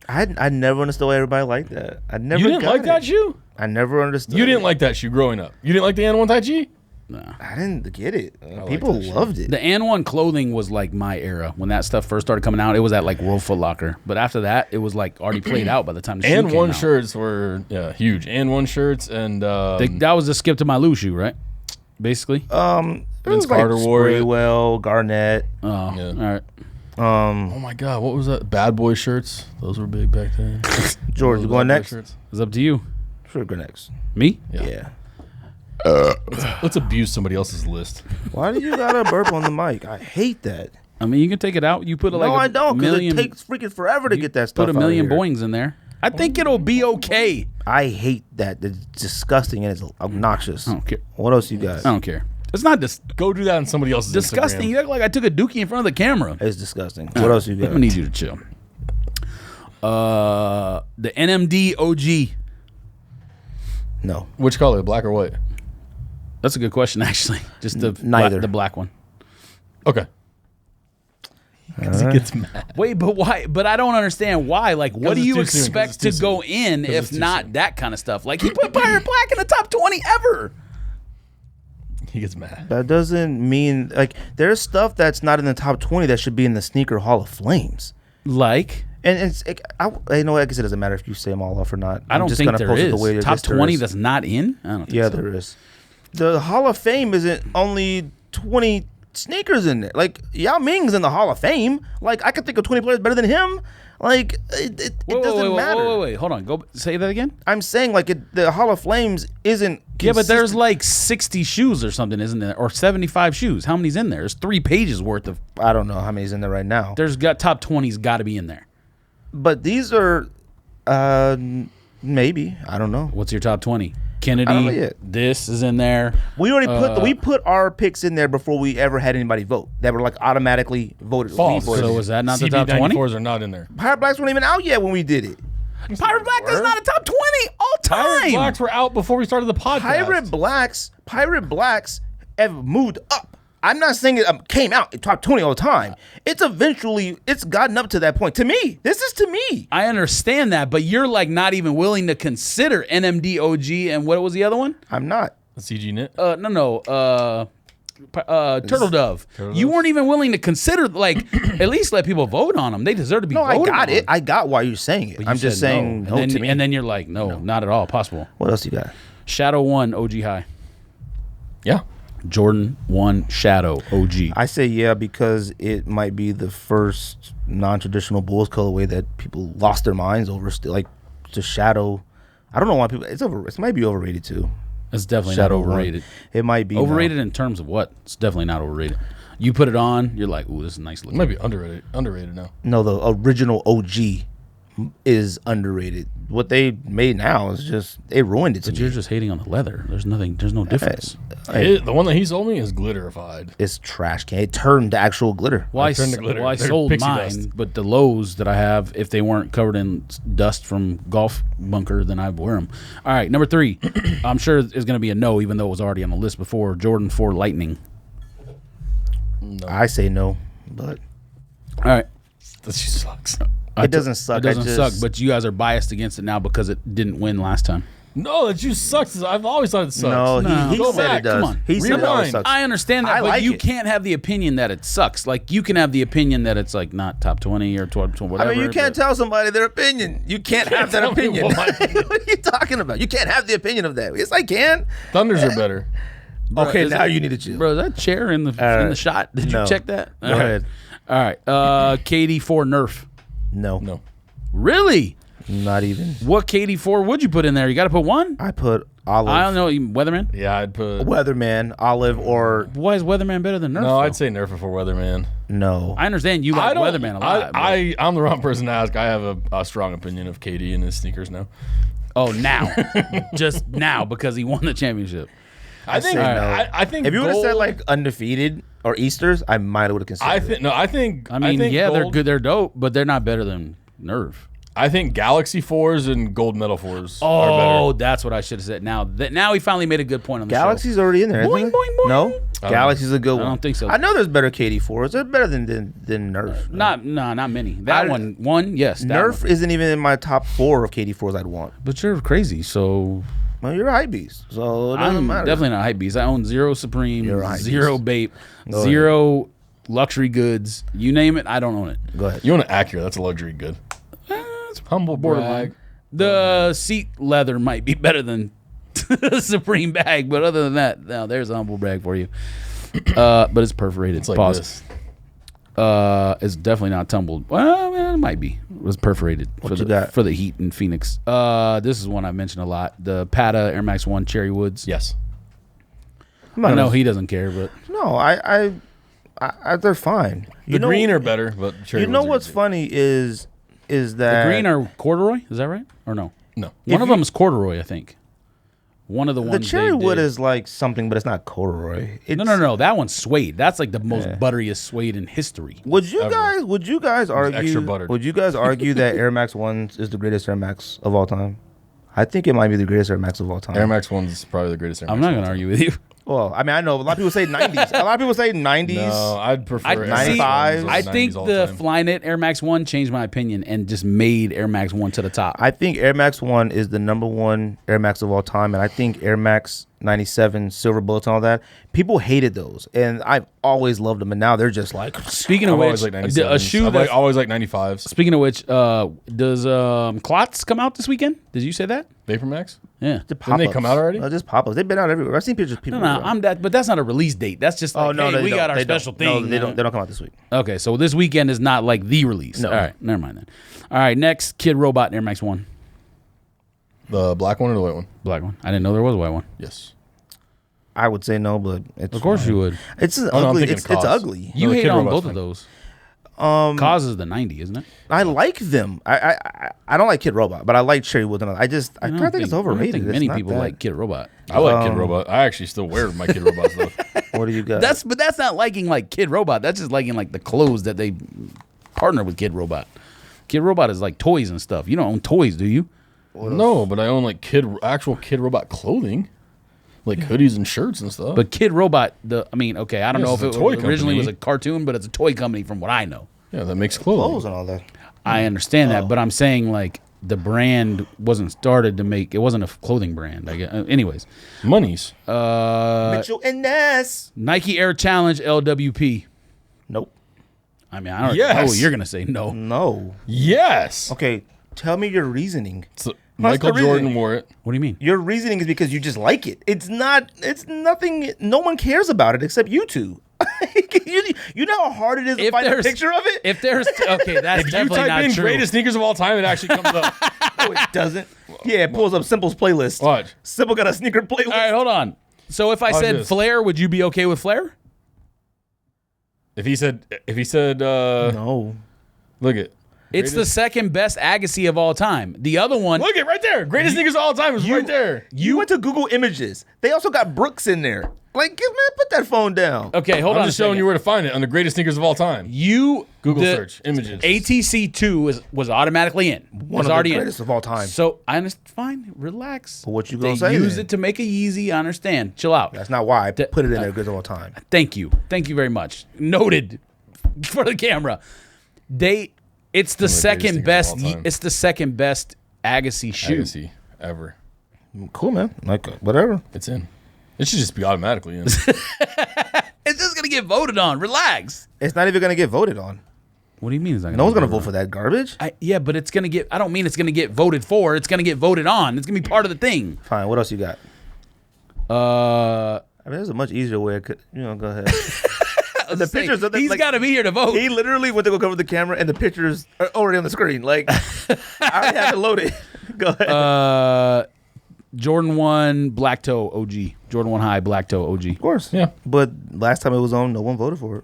I never understood why everybody liked that. I never You didn't got like it. that shoe? I never understood. You didn't like that shoe growing up. You didn't like the and one Tai Chi? Nah. I didn't get it. People that shit. loved it. The AND1 clothing was like my era when that stuff first started coming out. It was at like World Foot Locker, but after that, it was like already played out by the time the shoe And came one out. shirts were huge. And one shirts and That was a skip to my Lou shoe, right? Basically. It Vince was like Carter wore it. Spraywell, Garnett. Oh, yeah. all right. Oh my God, what was that? Bad Boy shirts. Those were big back then. George, Those you going Bad Boy next? shirts. It's up to you. Sure, go next. Me? Yeah. Let's abuse somebody else's list. Why do you gotta burp on the mic? I hate that. I mean, you can take it out. You put No, like I a don't, because it million. takes freaking forever to get that stuff. Put a million out of here. boings in there. I think it'll be okay. I hate that. It's disgusting and it's obnoxious. I don't care. What else you got? I don't care. It's not Go do that on somebody else's disgusting. Instagram. You act like I took a dookie in front of the camera. It's disgusting. What else you I'm got? gonna need you to chill. The NMD OG. No. Which color, black or white? That's a good question, actually. Just the Neither. the black one. Okay. Because he gets mad. Wait, but why? But I don't understand why. Like, what do it's you too soon, 'cause expect it's too to go soon. in 'Cause if it's too not soon. that kind of stuff? Like, he put Pirate Black in the top 20 ever. He gets mad. That doesn't mean, like, there's stuff that's not in the top 20 that should be in the Sneaker Hall of Flames. Like, And it's, I know, I guess it doesn't matter if you say them all off or not. I don't just think gonna there post it is. the way Top there 20 is. that's not in? I don't think Yeah, so. there is. The Hall of Fame isn't only 20 sneakers in there. Like, Yao Ming's in the Hall of Fame. Like, I could think of 20 players better than him. Like, it doesn't matter. Wait. Hold on. Go say that again. I'm saying, like, the Hall of Flames isn't. Yeah, but there's consistent. like 60 shoes or something, isn't there? Or 75 shoes. How many's in there? There's 3 pages worth of. I don't know how many's in there right now. There's got top 20's got to be in there. But these are, maybe. I don't know. What's your top 20? I don't know Kennedy. yet. This is in there. We already we put our picks in there before we ever had anybody vote. That were like automatically voted. False. We voted. So was that not the top 20? CB94s are not in there. Pirate Blacks weren't even out yet when we did it. Pirate Black is not a top 20 all time. Pirate Blacks were out before we started the podcast. Pirate Blacks have moved up. I'm not saying it came out in top 20 all the time. It's gotten up to that point. To me, this is to me. I understand that, but you're like not even willing to consider NMD OG and what was the other one? I'm not. CG Knit. Turtle Dove. You weren't even willing to consider, like, at least let people vote on them. They deserve to be No, I voted got on. it. I got why you're saying it. But you I'm just said saying no and then, to me. and then you're like, no, not at all possible. What else you got? Shadow 1 OG High. Yeah. Jordan 1 Shadow OG. I say yeah because it might be the first non-traditional Bulls colorway that people lost their minds over. Still, like, the Shadow. I don't know why people. It might be overrated too. It's definitely Shadow not overrated. It might be Overrated now. in terms of what? It's definitely not overrated. You put it on, you're like, ooh, this is nice It looking. might be underrated now. No, the original OG is underrated. What they made now is just they ruined it to But me. you're just hating on the leather. There's no difference. The one that he sold me is glitterified. It's trash can. It turned to actual glitter. Well, I turned to glitter. I They're sold pixie mine, dust. but the lows that I have, if they weren't covered in dust from golf bunker, then I'd wear them. All right, number 3. I'm sure is going to be a no, even though it was already on the list before. Jordan 4 Lightning. I say no, but All right. That shit sucks. it doesn't suck. It doesn't I suck, just, but you guys are biased against it now because it didn't win last time. No, that juice sucks. I've always thought it sucks. no, No. he Go said back, it does. come on. He said it always Rewind. sucks. I understand that, I but like you it. can't have the opinion that it sucks. Like, you can have the opinion that it's like not top 20 or 12, whatever. I mean, you can't but- tell somebody their opinion. You can't have that tell me opinion. what. What are you talking about? You can't have the opinion of that. Yes, I can. Thunders are better. Okay, is now it- you need to chill. Bro, is that chair in the shot? Did no. you check that? Go ahead. All right. KD4 Nerf. No, No. Really? not even. What KD4 would you put in there? You got to put one? I put olive, I don't know. Weatherman? Yeah, I'd put. Weatherman, olive, or Why is Weatherman better than Nerf? No, though? I'd say Nerf before Weatherman. no. I understand you like Weatherman a lot. but- I'm the wrong person to ask. I have a strong opinion of KD and his sneakers now. Oh, now. Just now because he won the championship. I think if you would have said like undefeated or Easters, I might would have considered. I think yeah, gold, they're good, they're dope, but they're not better than Nerf. I think Galaxy 4s and gold medal 4s are Oh, better. that's what I should have said. Now he finally made a good point on the Galaxy's show. already in there. Boing, Isn't it? boing, boing. No, Galaxy's a good one. I don't think so. I know there's better KD4s. They're better than Nerf. Not many. That one, yes. That Nerf one. isn't even in my top 4 of KD4s I'd want. But you're crazy, so Well, you're a hype beast, so it doesn't I'm matter. definitely not hype beast. I own 0 Supreme, You're a hype 0 Bape, Go 0 luxury goods. You name it, I don't own it. Go ahead. You want an Acura? That's a luxury good. It's Humble borderline. brag. The seat leather might be better than Supreme bag, but other than that, now there's a humble brag for you. But it's perforated. It's like Pause. this. It's definitely not tumbled. Well, it might be. It was perforated What you got? for the heat in Phoenix. This is one I mentioned a lot. The Pata Air Max 1 Cherry Woods. Yes. I know he doesn't care, but No, they're fine. The green are better, but cherry You know woods are what's good. funny is that the green are corduroy. Is that right or no? No. One of them is corduroy, I think. One of the the ones. cherry they wood did. is like something, but it's not corduroy. It's, No. That one's suede. That's like the most butteriest suede in history. Would you Ever. guys argue? extra buttered. Would you guys argue that Air Max 1 is the greatest Air Max of all time? I think it might be the greatest Air Max of all time. Air Max 1's probably the greatest Air Max. I'm not of going all to time. argue with you. Well, I mean, I know a lot of people say 90s. A lot of people say 90s. No, I'd prefer I- Air see, Max 1s I over think 90s all the time. Flyknit Air Max 1 changed my opinion and just made Air Max 1 to the top. I think Air Max 1 is the number 1 Air Max of all time, and I think Air Max 97 Silver Bullets and all that, people hated those, and I've always loved them, and now they're just like, Speaking of I've always which, like 97s. a shoe I've that. always like 95s. Speaking of which, does Klotz come out this weekend? Did you say that? Vapor Max? Yeah. the Didn't they come out already? Just pop-ups. They've been out everywhere. I've seen pictures of people. No, wearing them. I'm that, but that's not a release date. That's just like, hey, they we don't. got our They don't. special No, thing. they don't come out this week. Okay, so this weekend is not like the release. No. All right, never mind then. All right, next Kid Robot Air Max 1. The black one or the white one? Black one. I didn't know there was a white one. Yes. I would say no, but it's Of course fine. you would. It's no, I'm ugly. thinking It's Cause. ugly. You the hate Kid on Robot's both fine. of those. Cause is the 90, isn't it? I like them. I don't like Kid Robot, but I like Cherry Wood. I kind of think it's overrated. I don't think It's many not people that. like Kid Robot. I like Kid Robot. I actually still wear my Kid Robot stuff. What do you got? But that's not liking like Kid Robot. That's just liking like the clothes that they partner with Kid Robot. Kid Robot is like toys and stuff. You don't own toys, do you? No, but I own like actual Kid Robot clothing. Like hoodies and shirts and stuff. But Kid Robot, I don't know if it's it a toy originally company. was a cartoon, but it's a toy company from what I know. yeah, that makes clothes clothing. and all that. I understand that, but I'm saying like the brand wasn't started to make. It wasn't a clothing brand. I guess. Anyways, Monies. Mitchell and Ness. Nike Air Challenge LWP. Nope. I mean, I don't Yes. know what you're gonna say. No. No. Yes. Okay. Tell me your reasoning. So Michael the Jordan reason? wore it. What do you mean? Your reasoning is because you just like it. It's not. It's nothing. No one cares about it except you two. you know how hard it is to If find a there's- picture of it. If there's okay, that's If you definitely type not in true. greatest sneakers of all time, it actually comes up. No, it doesn't. Yeah, it pulls up Simple's playlist. Watch. Simple got a sneaker playlist. All right, hold on. So if I Watch said this. Flair, would you be okay with Flair? If he said, No. look it. It's the second best Agassi of all time. The other one, Look it right there. Greatest sneakers of all time is right there. You went to Google Images. They also got Brooks in there. Like, man, put that phone down. okay, hold I'm on. just showing you where to find it on the greatest sneakers of all time. Google the search images. ATC 2 was automatically in. One was of the already greatest in. of all time. So I understand. Fine, relax. But what you gonna They say used then? it to make a Yeezy. I understand. Chill out. That's not why I put it in there good of all time. Thank you. Thank you very much. Noted for the camera. It's the One of the second greatest best. things of all time. It's the second best Agassi shoe. Agassi ever. Cool, man. Like, whatever. It's in. It should just be automatically in. It's just gonna get voted on. Relax. It's not even going to get voted on. What do you mean? It's not No one's going to vote for that garbage. Yeah, but it's gonna get. I don't mean it's gonna get voted for. It's gonna get voted on. It's gonna be part of the thing. Fine. What else you got? I mean, there's a much easier way. Go ahead. The pictures of He's got to be here to vote. He literally went to go cover the camera, and the pictures are already on the screen. Like, I already have it loaded. Go ahead. Jordan 1 Black Toe OG. Jordan 1 High Black Toe OG. Of course. Yeah. But last time it was on, no one voted for it.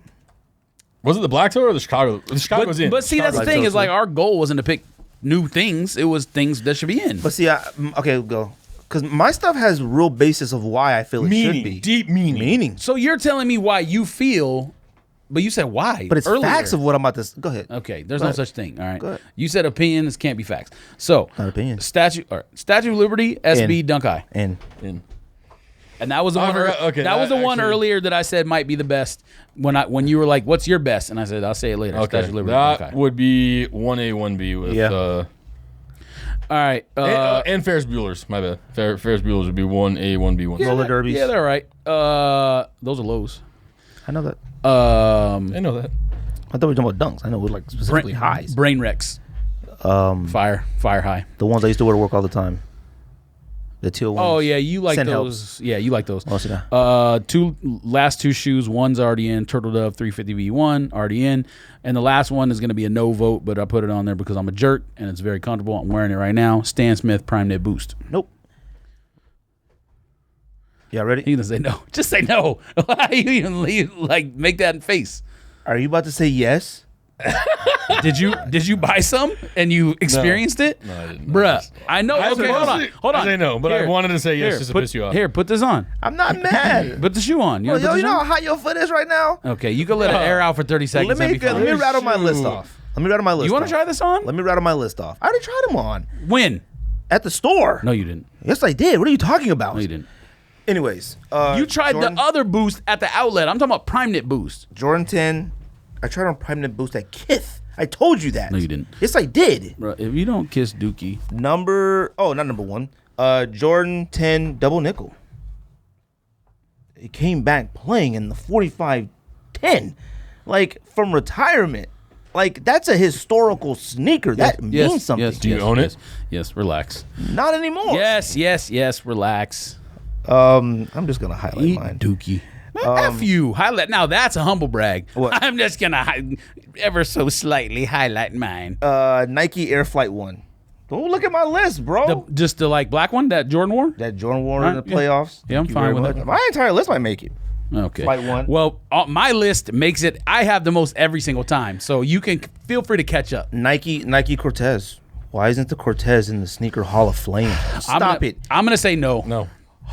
Was it the Black Toe or the Chicago? The Chicago was in. But see, that's the Black thing Toe is like too. our goal wasn't to pick new things. It was things that should be in. But see, okay, go. Because my stuff has real basis of why I feel it should be. Deep meaning. So you're telling me why you feel, but you said why. But it's earlier. facts of what I'm about to. Go ahead. Okay, there's no such thing. All right. Go ahead. You said opinions can't be facts. So Not opinion. Statue of Liberty, SB Dunk Eye. And And that was the one. Okay, that was the one actually- earlier that I said might be the best. When you were like, "What's your best?" and I said, "I'll say it later." Okay, Statue of Liberty. Dunk that Eye. would be 1A, 1B with. Yeah. All right. And Ferris Bueller's. My bad. Ferris Bueller's would be 1A, 1B, 1C. roller derbies. Yeah, they're right. Those are lows. I know that. I know that. I thought we were talking about dunks. I know we're like specifically highs. Brain wrecks. Fire high. The ones I used to wear to work all the time. The teal ones. Oh yeah, you like Scent those. helps. Yeah, you like those. Oh, see that. Last two shoes. One's already in. Turtle Dove 350 V1 already in, and the last one is going to be a no vote, but I put it on there because I'm a jerk and it's very comfortable. I'm wearing it right now. Stan Smith Prime Knit Boost. Nope. Y'all ready? You can say no. Just say no. Why you even like make that face? Are you about to say yes? Did you buy some and you experienced it? No, I didn't. Bruh, I know. Okay, hold on. I say no, but I wanted to say yes just to piss you off. Here, put this on. I'm not mad. Put the shoe on. You, Well, wanna put you the know shoe how on? hot your foot is right now? Okay, you can let it air out for 30 seconds. Let me rattle my list off. Let me rattle my list. You want to try this on? Let me rattle my list off. I already tried them on When? at the store. No, you didn't. Yes, I did. What are you talking about? No, you didn't. Anyways, You tried Jordan, the other boost at the outlet. I'm talking about Prime Knit Boost. Jordan 10. I tried on Prime Knit Boost at Kith. I told you that. No, you didn't. Yes, I did. Bro, if you don't kiss Dookie. Not number one. Jordan 10 double nickel. It came back playing in the 45-10, like from retirement. Like that's a historical sneaker. That means something. Yes, Do you own it? Yes, relax. Not anymore. Yes, relax. I'm just gonna highlight Eat mine. Dookie. F you. Highlight. Now that's a humble brag. What? I'm just going to ever so slightly highlight mine. Nike Air Flight 1. Don't look at my list, bro. Just the like black one that Jordan wore? That Jordan wore Right, in the yeah. playoffs. Yeah, I'm Thank you fine very with much. that. My entire list might make it. Okay. Flight 1. Well, my list makes it. I have the most every single time, so you can feel free to catch up. Nike Cortez. Why isn't the Cortez in the sneaker Hall of Fame? Stop it. I'm gonna say no. No.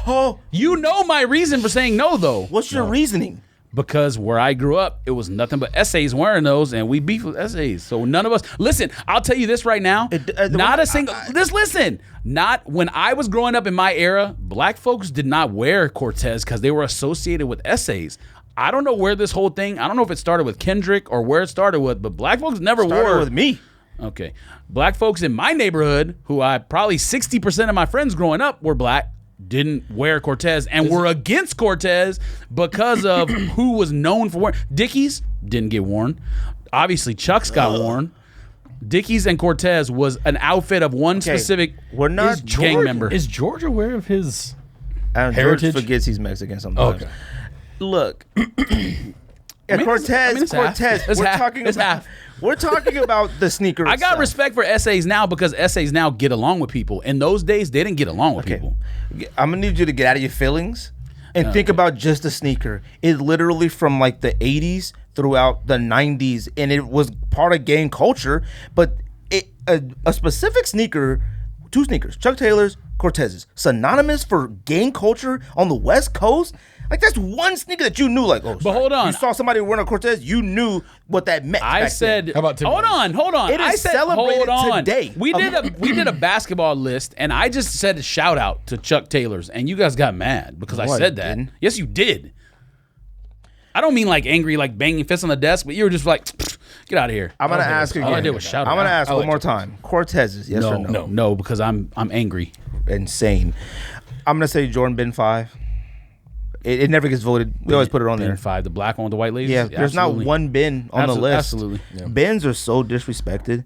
Oh, You know my reason for saying no, though. what's your reasoning? Because where I grew up, it was nothing but essays wearing those, and we beef with essays. So none of us. Listen, I'll tell you this right now. Not a single. Just listen. Not when I was growing up in my era, black folks did not wear Cortez because they were associated with essays. I don't know where this whole thing. I don't know if it started with Kendrick or where it started with, but black folks never wore. with me. Okay, black folks in my neighborhood, who I probably 60% of my friends growing up were black, didn't wear Cortez and were against Cortez because of who was known for wearing. Dickies didn't get worn. Obviously, Chucks got worn. Dickies and Cortez was an outfit of one specific we're not gang member. Is George aware of his George heritage? forgets he's Mexican sometimes. Okay. Look. Cortez. it's half. It's We're half. talking It's about. half. We're talking about the sneaker. I got itself. respect for essays now because essays now get along with people. In those days, they didn't get along with people. I'm gonna need you to get out of your feelings and think about just the sneaker. It literally from like the 80s throughout the 90s, and it was part of gang culture. But a specific sneaker, two sneakers, Chuck Taylor's, Cortez's, synonymous for gang culture on the West Coast. Like that's one sneaker that you knew. Like, oh, But hold on. you saw somebody wearing a Cortez, you knew what that meant. I back said, then. How about hold on. It is I said, celebrated hold on. today. We did a basketball list, and I just said a shout out to Chuck Taylor's, and you guys got mad because I No, I said that. didn't. Yes, you did. I don't mean like angry, like banging fists on the desk, but you were just like, get out of here. I'm gonna ask again. All I did was shout I'm gonna out. ask one more time. Cortez's, yes or no? No, because I'm angry. Insane. I'm gonna say Jordan Ben 5. It never gets voted. We always put it on Ben there. 5, the black one with the white ladies. Yeah, there's absolutely. not one Ben on the list. Absolutely. Yeah. Bens are so disrespected.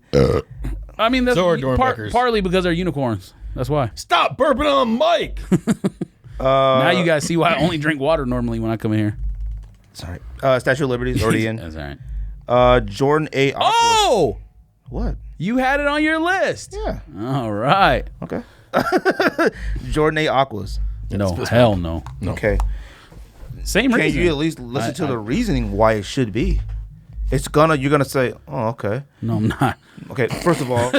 I mean, that's So are Dornbeckers. partly because they're unicorns. That's why. Stop burping on Mike. Now you guys see why I only drink water normally when I come in here. Sorry. Statue of Liberty is already in. That's all right. Jordan A. Aqua. Oh! What? You had it on your list. Yeah. All right. Okay. Jordan A. Aquas. No, hell no. Okay. Same Can reason. you at least listen to the reasoning why it should be? You're gonna say, oh, okay. No, I'm not. Okay, first of all,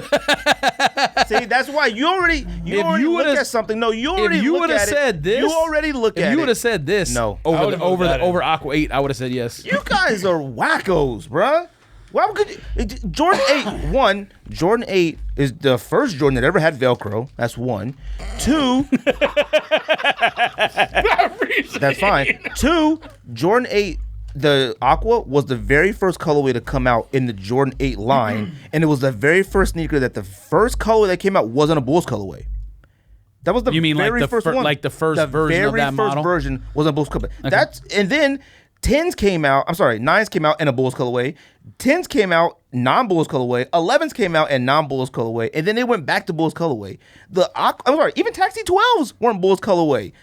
see, that's why you already look at something. No, you already if you look at said this, you already look at it. If you would have said this, no, over Aqua 8, I would have said yes. You guys are wackos, bruh. Why could you, Jordan 8? One, Jordan 8 is the first Jordan that ever had Velcro. That's one. Two, that's fine. Two, Jordan 8. The Aqua was the very first colorway to come out in the Jordan 8 line, and it was the very first sneaker that the first colorway that came out wasn't a Bulls colorway. That was the very first one. Like the first version of that model? The very first version was a Bulls colorway. Okay. And then 10s came out. I'm sorry, 9s came out in a Bulls colorway. 10s came out non-Bulls colorway. 11s came out in non-Bulls colorway, and then they went back to Bulls colorway. Even Taxi 12s weren't Bulls colorway.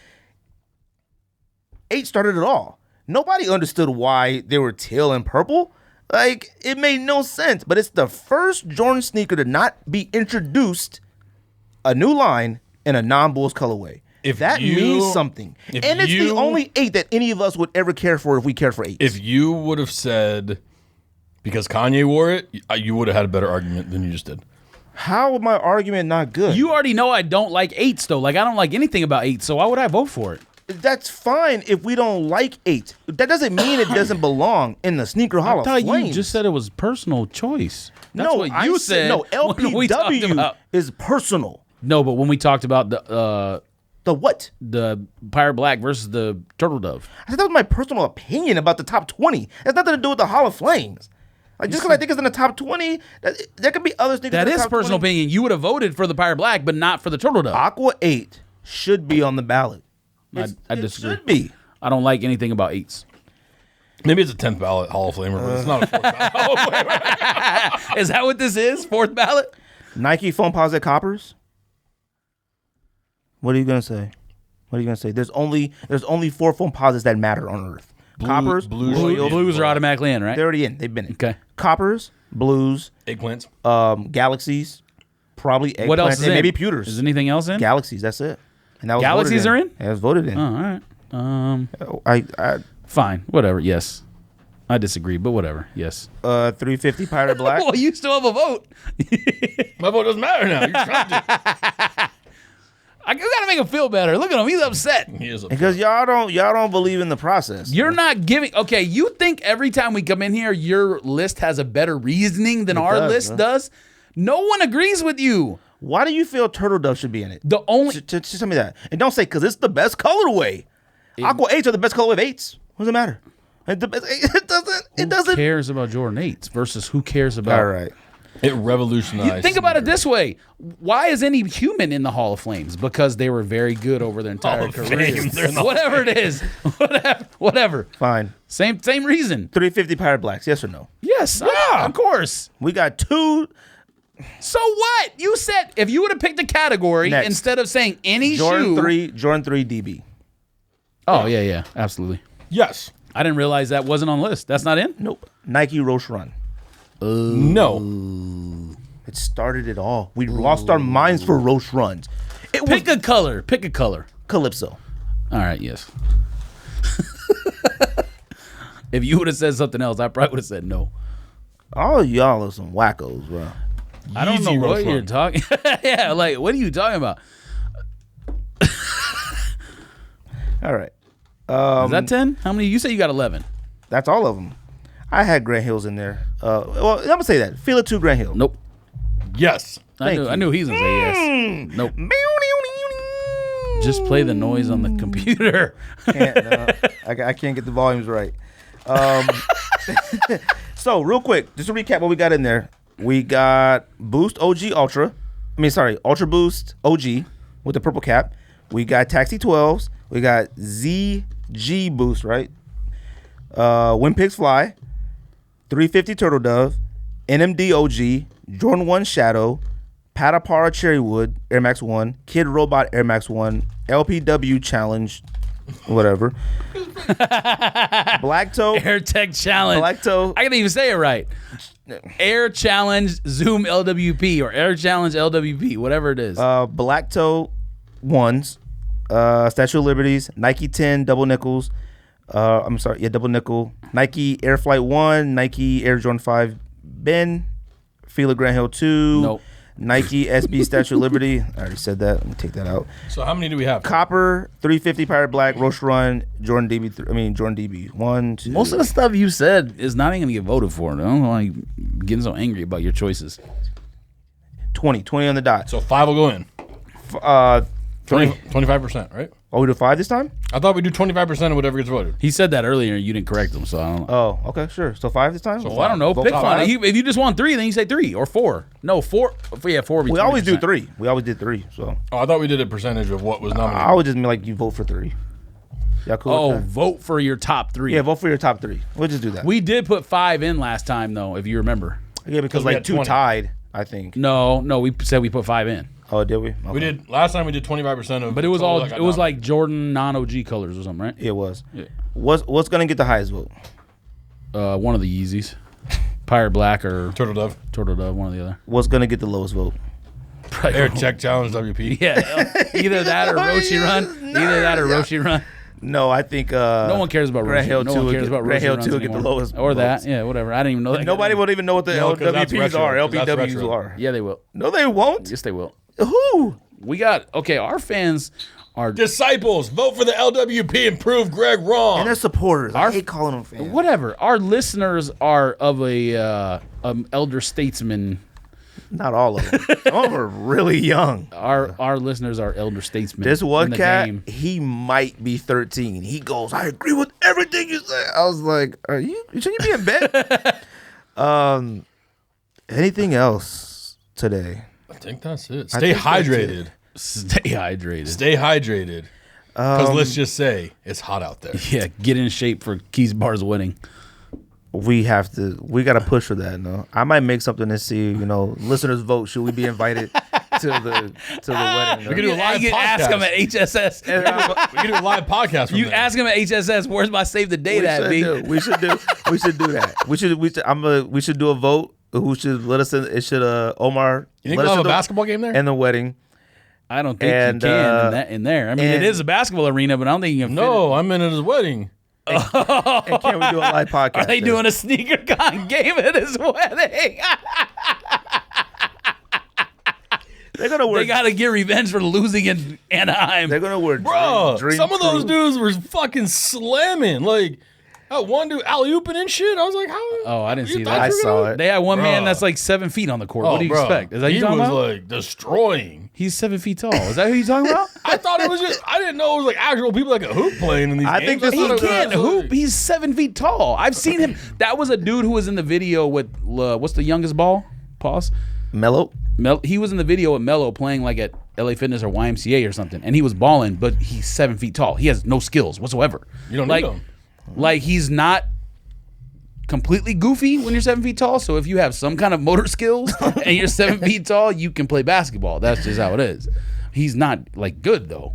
8 started it all. Nobody understood why they were teal and purple. Like, it made no sense. But it's the first Jordan sneaker to not be introduced a new line in a non-Bulls colorway. If that means something. And it's the only 8 that any of us would ever care for if we cared for 8s. If you would have said, because Kanye wore it, you would have had a better argument than you just did. How would my argument not good? You already know I don't like 8s, though. Like, I don't like anything about 8s, so why would I vote for it? That's fine if we don't like 8. That doesn't mean it doesn't belong in the sneaker hall of fame. I thought you just said it was personal choice. That's what you said. No, LPW is personal. No, but when we talked about the what? The Pirate Black versus the Turtle Dove. I said that was my personal opinion about the top 20. That's nothing to do with the Hall of Flames. Like, just because I think it's in the top 20, there could be other sneakers. That is personal opinion. You would have voted for the Pirate Black, but not for the Turtle Dove. Aqua 8 should be on the ballot. I disagree. It should be. I don't like anything about 8s. Maybe it's a 10th ballot Hall of Famer, but it's not a 4th ballot Hall of Famer. Is that what this is? 4th ballot? Nike foam posite coppers? What are you gonna say? There's only 4 foam posites that matter on Earth. Coppers, blues are automatically in, right? They're already in. They've been in. Okay. Coppers, blues, eggplants, galaxies, probably eggplants. What else is and in? maybe pewters. Is anything else in? Galaxies. That's it. And that was Galaxies are in? Yeah, it was voted in. Oh, all right. Fine. Whatever. Yes. I disagree, but whatever. Yes. 350 Pirate Black. Well, you still have a vote. My vote doesn't matter now. You're trying to. I gotta make him feel better. Look at him; he's upset. He is upset. Because y'all don't believe in the process. You're not giving. Okay, you think every time we come in here, your list has a better reasoning than our list does? No one agrees with you. Why do you feel Turtle Dove should be in it? The only just tell me that, and don't say because it's the best colorway. Aqua 8s are the best colorway of 8s. What does it matter? It doesn't. Who cares about Jordan 8s versus who cares about? All right. It revolutionized. Think about it this way: why is any human in the Hall of Flames? Because they were very good over their entire career. Whatever it is, whatever. Fine. Same reason. 350 Pirate Blacks. Yes or no? Yes. Yeah. Of course. We got 2. So what? You said if you would have picked a category instead of saying any Jordan 3 DB. Oh yeah, absolutely. Yes. I didn't realize that wasn't on the list. That's not in? Nope. Nike Roche Run. No. It started it all. We lost our minds for Roche Runs. Pick a color. Calypso. All right, yes. If you would have said something else, I probably would have said no. All y'all are some wackos, bro. I don't know what you're talking. Yeah, like what are you talking about? All right. Is that 10? How many? You say you got 11. That's all of them. I had Grant Hills in there. Well, I'm gonna say that. Feel it too, Grant Hill. Nope. Yes. I knew he was gonna say yes. Nope. Just play the noise on the computer. I can't get the volumes right. So real quick, just to recap what we got in there. We got Boost OG Ultra. Ultra Boost OG with the purple cap. We got Taxi 12s. We got ZG Boost, right? Wind Pigs Fly. 350 Turtle Dove. NMD OG. Jordan 1 Shadow. Patapara Cherrywood Air Max 1. Kid Robot Air Max 1. LPW Challenge. Whatever. Black Toe. Air Tech Challenge. Black Toe. I can't even say it right. Air Challenge Zoom LWP or Air Challenge LWP, whatever it is. Black Toe 1s. Statue of Liberties. Nike 10 Double Nickels. I'm sorry. Yeah, double nickel. Nike Air Flight 1, Nike Air Jordan 5 Ben, Fila Grand Hill 2. Nope. Nike SB Statue of Liberty. I already said that. Let me take that out. So how many do we have? Copper 350 Pirate Black Roche Run Jordan DB. Jordan DB 1, 2. Most of the stuff you said is not even gonna get voted for. I don't know why you getting so angry about your choices. 20 on the dot. So 5 will go in. 25%, right? Oh, we do 5 this time? I thought we do 25% of whatever gets voted. He said that earlier. You didn't correct him, so I don't know. Oh, okay, sure. So 5 this time? So Well, I don't know. Vote Pick for one. 5. If you just want 3, then you say 3 or 4. No, 4. Yeah, 4. We always do 3. We always did 3. So Oh, I thought we did a percentage of what was nominated. I would just mean like you vote for 3. Y'all cool? Oh, with that? vote for your top 3. Yeah, vote for your top 3. We'll just do that. We did put 5 in last time, though, if you remember. Yeah, because we like had 2 20. tied, I think. No, we said we put 5 in. Oh, did we? We Okay. did last time. We did 25% of. But it was total all that got it was nominated. like Jordan non-OG colors or something, right? It was. Yeah. What's gonna get the highest vote? One of the Yeezys. Pirate Black or Turtle Dove. Turtle Dove, one or the other. What's gonna get the lowest vote? Air Check Challenge WP. Yeah, either that or Roshi Run. Either that or Roshi Run. No, I think No one cares about Grand Roshi. Hill No 2 one would cares get- about Grand Roshi Hill runs 2 would get the anymore. lowest Or that, votes. yeah, whatever. I didn't even know that. Nobody would even know what the No, 'cause that's LWPs retro, are. 'cause that's LPWs retro. are. Yeah, they will. No, they won't. Yes, they will. Who? We got our fans are Disciples, vote for the LWP and prove Greg wrong. And they're supporters. I Our- hate calling them fans. whatever. Our listeners are of a elder statesman. Not all of them. Some of them are really young. Our listeners are elder statesmen. This in one the cat, game. he might be 13. He goes, I agree with everything you say. I was like, should you be in bed? Anything else today? I think that's it. I Stay think that's hydrated. Stay hydrated. Stay hydrated. Because let's just say it's hot out there. Yeah, get in shape for Keys Bar's wedding. We got to push for that. No, I might make something and see, listeners vote. Should we be invited to the wedding? We can do a live You can ask podcast. them at HSS. We can do a live podcast from You there. ask them at HSS, where's my save the date at, B? We should do that. We should do a vote. Who should let us in? It should Omar. You think let we'll us have a in basketball game there? and the wedding. I don't think And, you can in there. I mean, it and- is a basketball arena, but I don't think you can fit No, I'm in at his wedding. And can we do a live podcast? it. Are they doing a sneaker con game at his wedding? They're gonna wear. They got to get revenge for losing in Anaheim. They're gonna wear. Bro, Dream some of those Crew. dudes were fucking slamming. Like, that one dude alley-ooping and shit. I was like, how? Oh, I didn't you see thought that. you I were saw gonna- it. They had one man Bruh. that's like 7 feet on the court. Oh, What do you bro. expect? Is that he you talking was about? like destroying. He's 7 feet tall. Is that who you talking about? I thought it was just. I didn't know it was like actual people that could hoop playing in these I games. think this thought is it was He can't like- hoop. He's 7 feet tall. I've seen him. That was a dude who was in the video with what's the youngest ball? Pause. Mellow. He was in the video with Melo playing like at LA Fitness or YMCA or something, and he was balling, but he's 7 feet tall. He has no skills whatsoever. You don't like, need them. Like he's not completely goofy when you're 7 feet tall. So if you have some kind of motor skills and you're 7 feet tall, you can play basketball. That's just how it is. He's not like good though.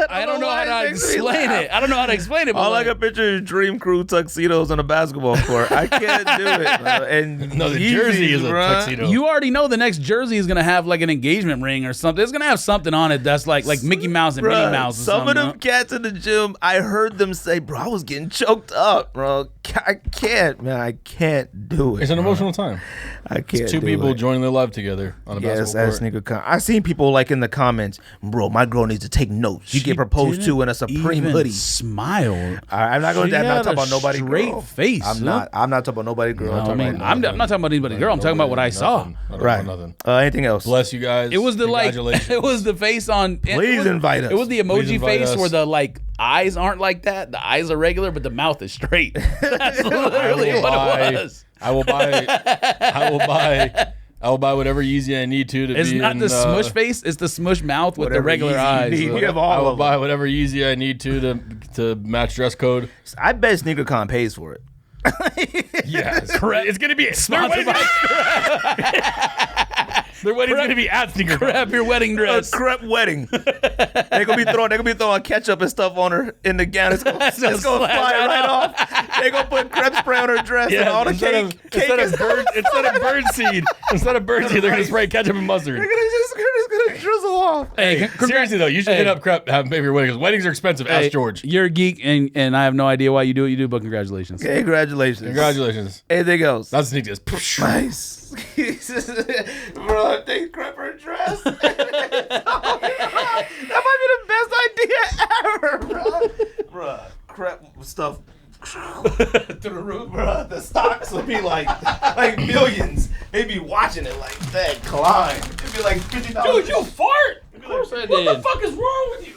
I don't know how to explain it. I don't know how to explain it. But All I like, can picture is Dream Crew tuxedos on a basketball court. I can't do it. Bro. And No, the jersey is a bruh. tuxedo. you already know the next jersey is gonna have like an engagement ring or something. It's gonna have something on it that's like Mickey Mouse and Minnie Bruh, Mouse. Or some of something, them cats in the gym, I heard them say, bro, I was getting choked up, bro. I can't, man. I can't do it. It's an bro. emotional time. I can't Two do people it. joining their life together on a Yes, basketball at court. sneaker con. I seen people like in the comments, bro. My girl needs to take notes. You She get proposed to in a didn't Supreme even hoodie. Smile. I'm not going. She I'm not had talking a about nobody. straight girl. face, I'm huh? not. I'm not talking about nobody. Girl. I'm I talking mean, about I'm not talking about anybody girl. I'm talking about what I saw. right. Nothing. Anything else? Bless you guys. It was the like. Congratulations. It was the face on. Please invite us. It was the Please emoji invite face us. where the like eyes aren't like that. The eyes are regular, but the mouth is straight. That's literally what it was. I will buy. I will buy whatever Yeezy I need to It's be not in, the smush face. It's the smush mouth with the Whatever regular Yeezy you eyes. need. So- We have I all will of buy them. whatever Yeezy I need to match dress code. I bet SneakerCon pays for it. Yes, it's gonna be Sponsored by Their wedding's gonna be at Sneaker. Grab your wedding A dress. crepe wedding. They're gonna be throwing ketchup and stuff on her in the gown. It's gonna It's gonna fly slide right off. They're gonna put crepe spray on her dress and all the cake. Instead of bird seed, they're gonna spray ketchup and mustard. They're just gonna drizzle off. Hey, seriously though, you should hit up Crep, have maybe your wedding, because weddings are expensive. Ask George. You're a geek, and I have no idea why you do what you do, but congratulations. Okay, congratulations. Anything else? That's sneak this. Nice. Bro, thanks Crep for a dress. That might be the best idea ever, bro. Bro, Crep stuff to the roof, bro. The stocks will be like millions. They'd be watching it like that climb. It'd be like $50. Dude, you fart. Of course I did. What the fuck is wrong with you?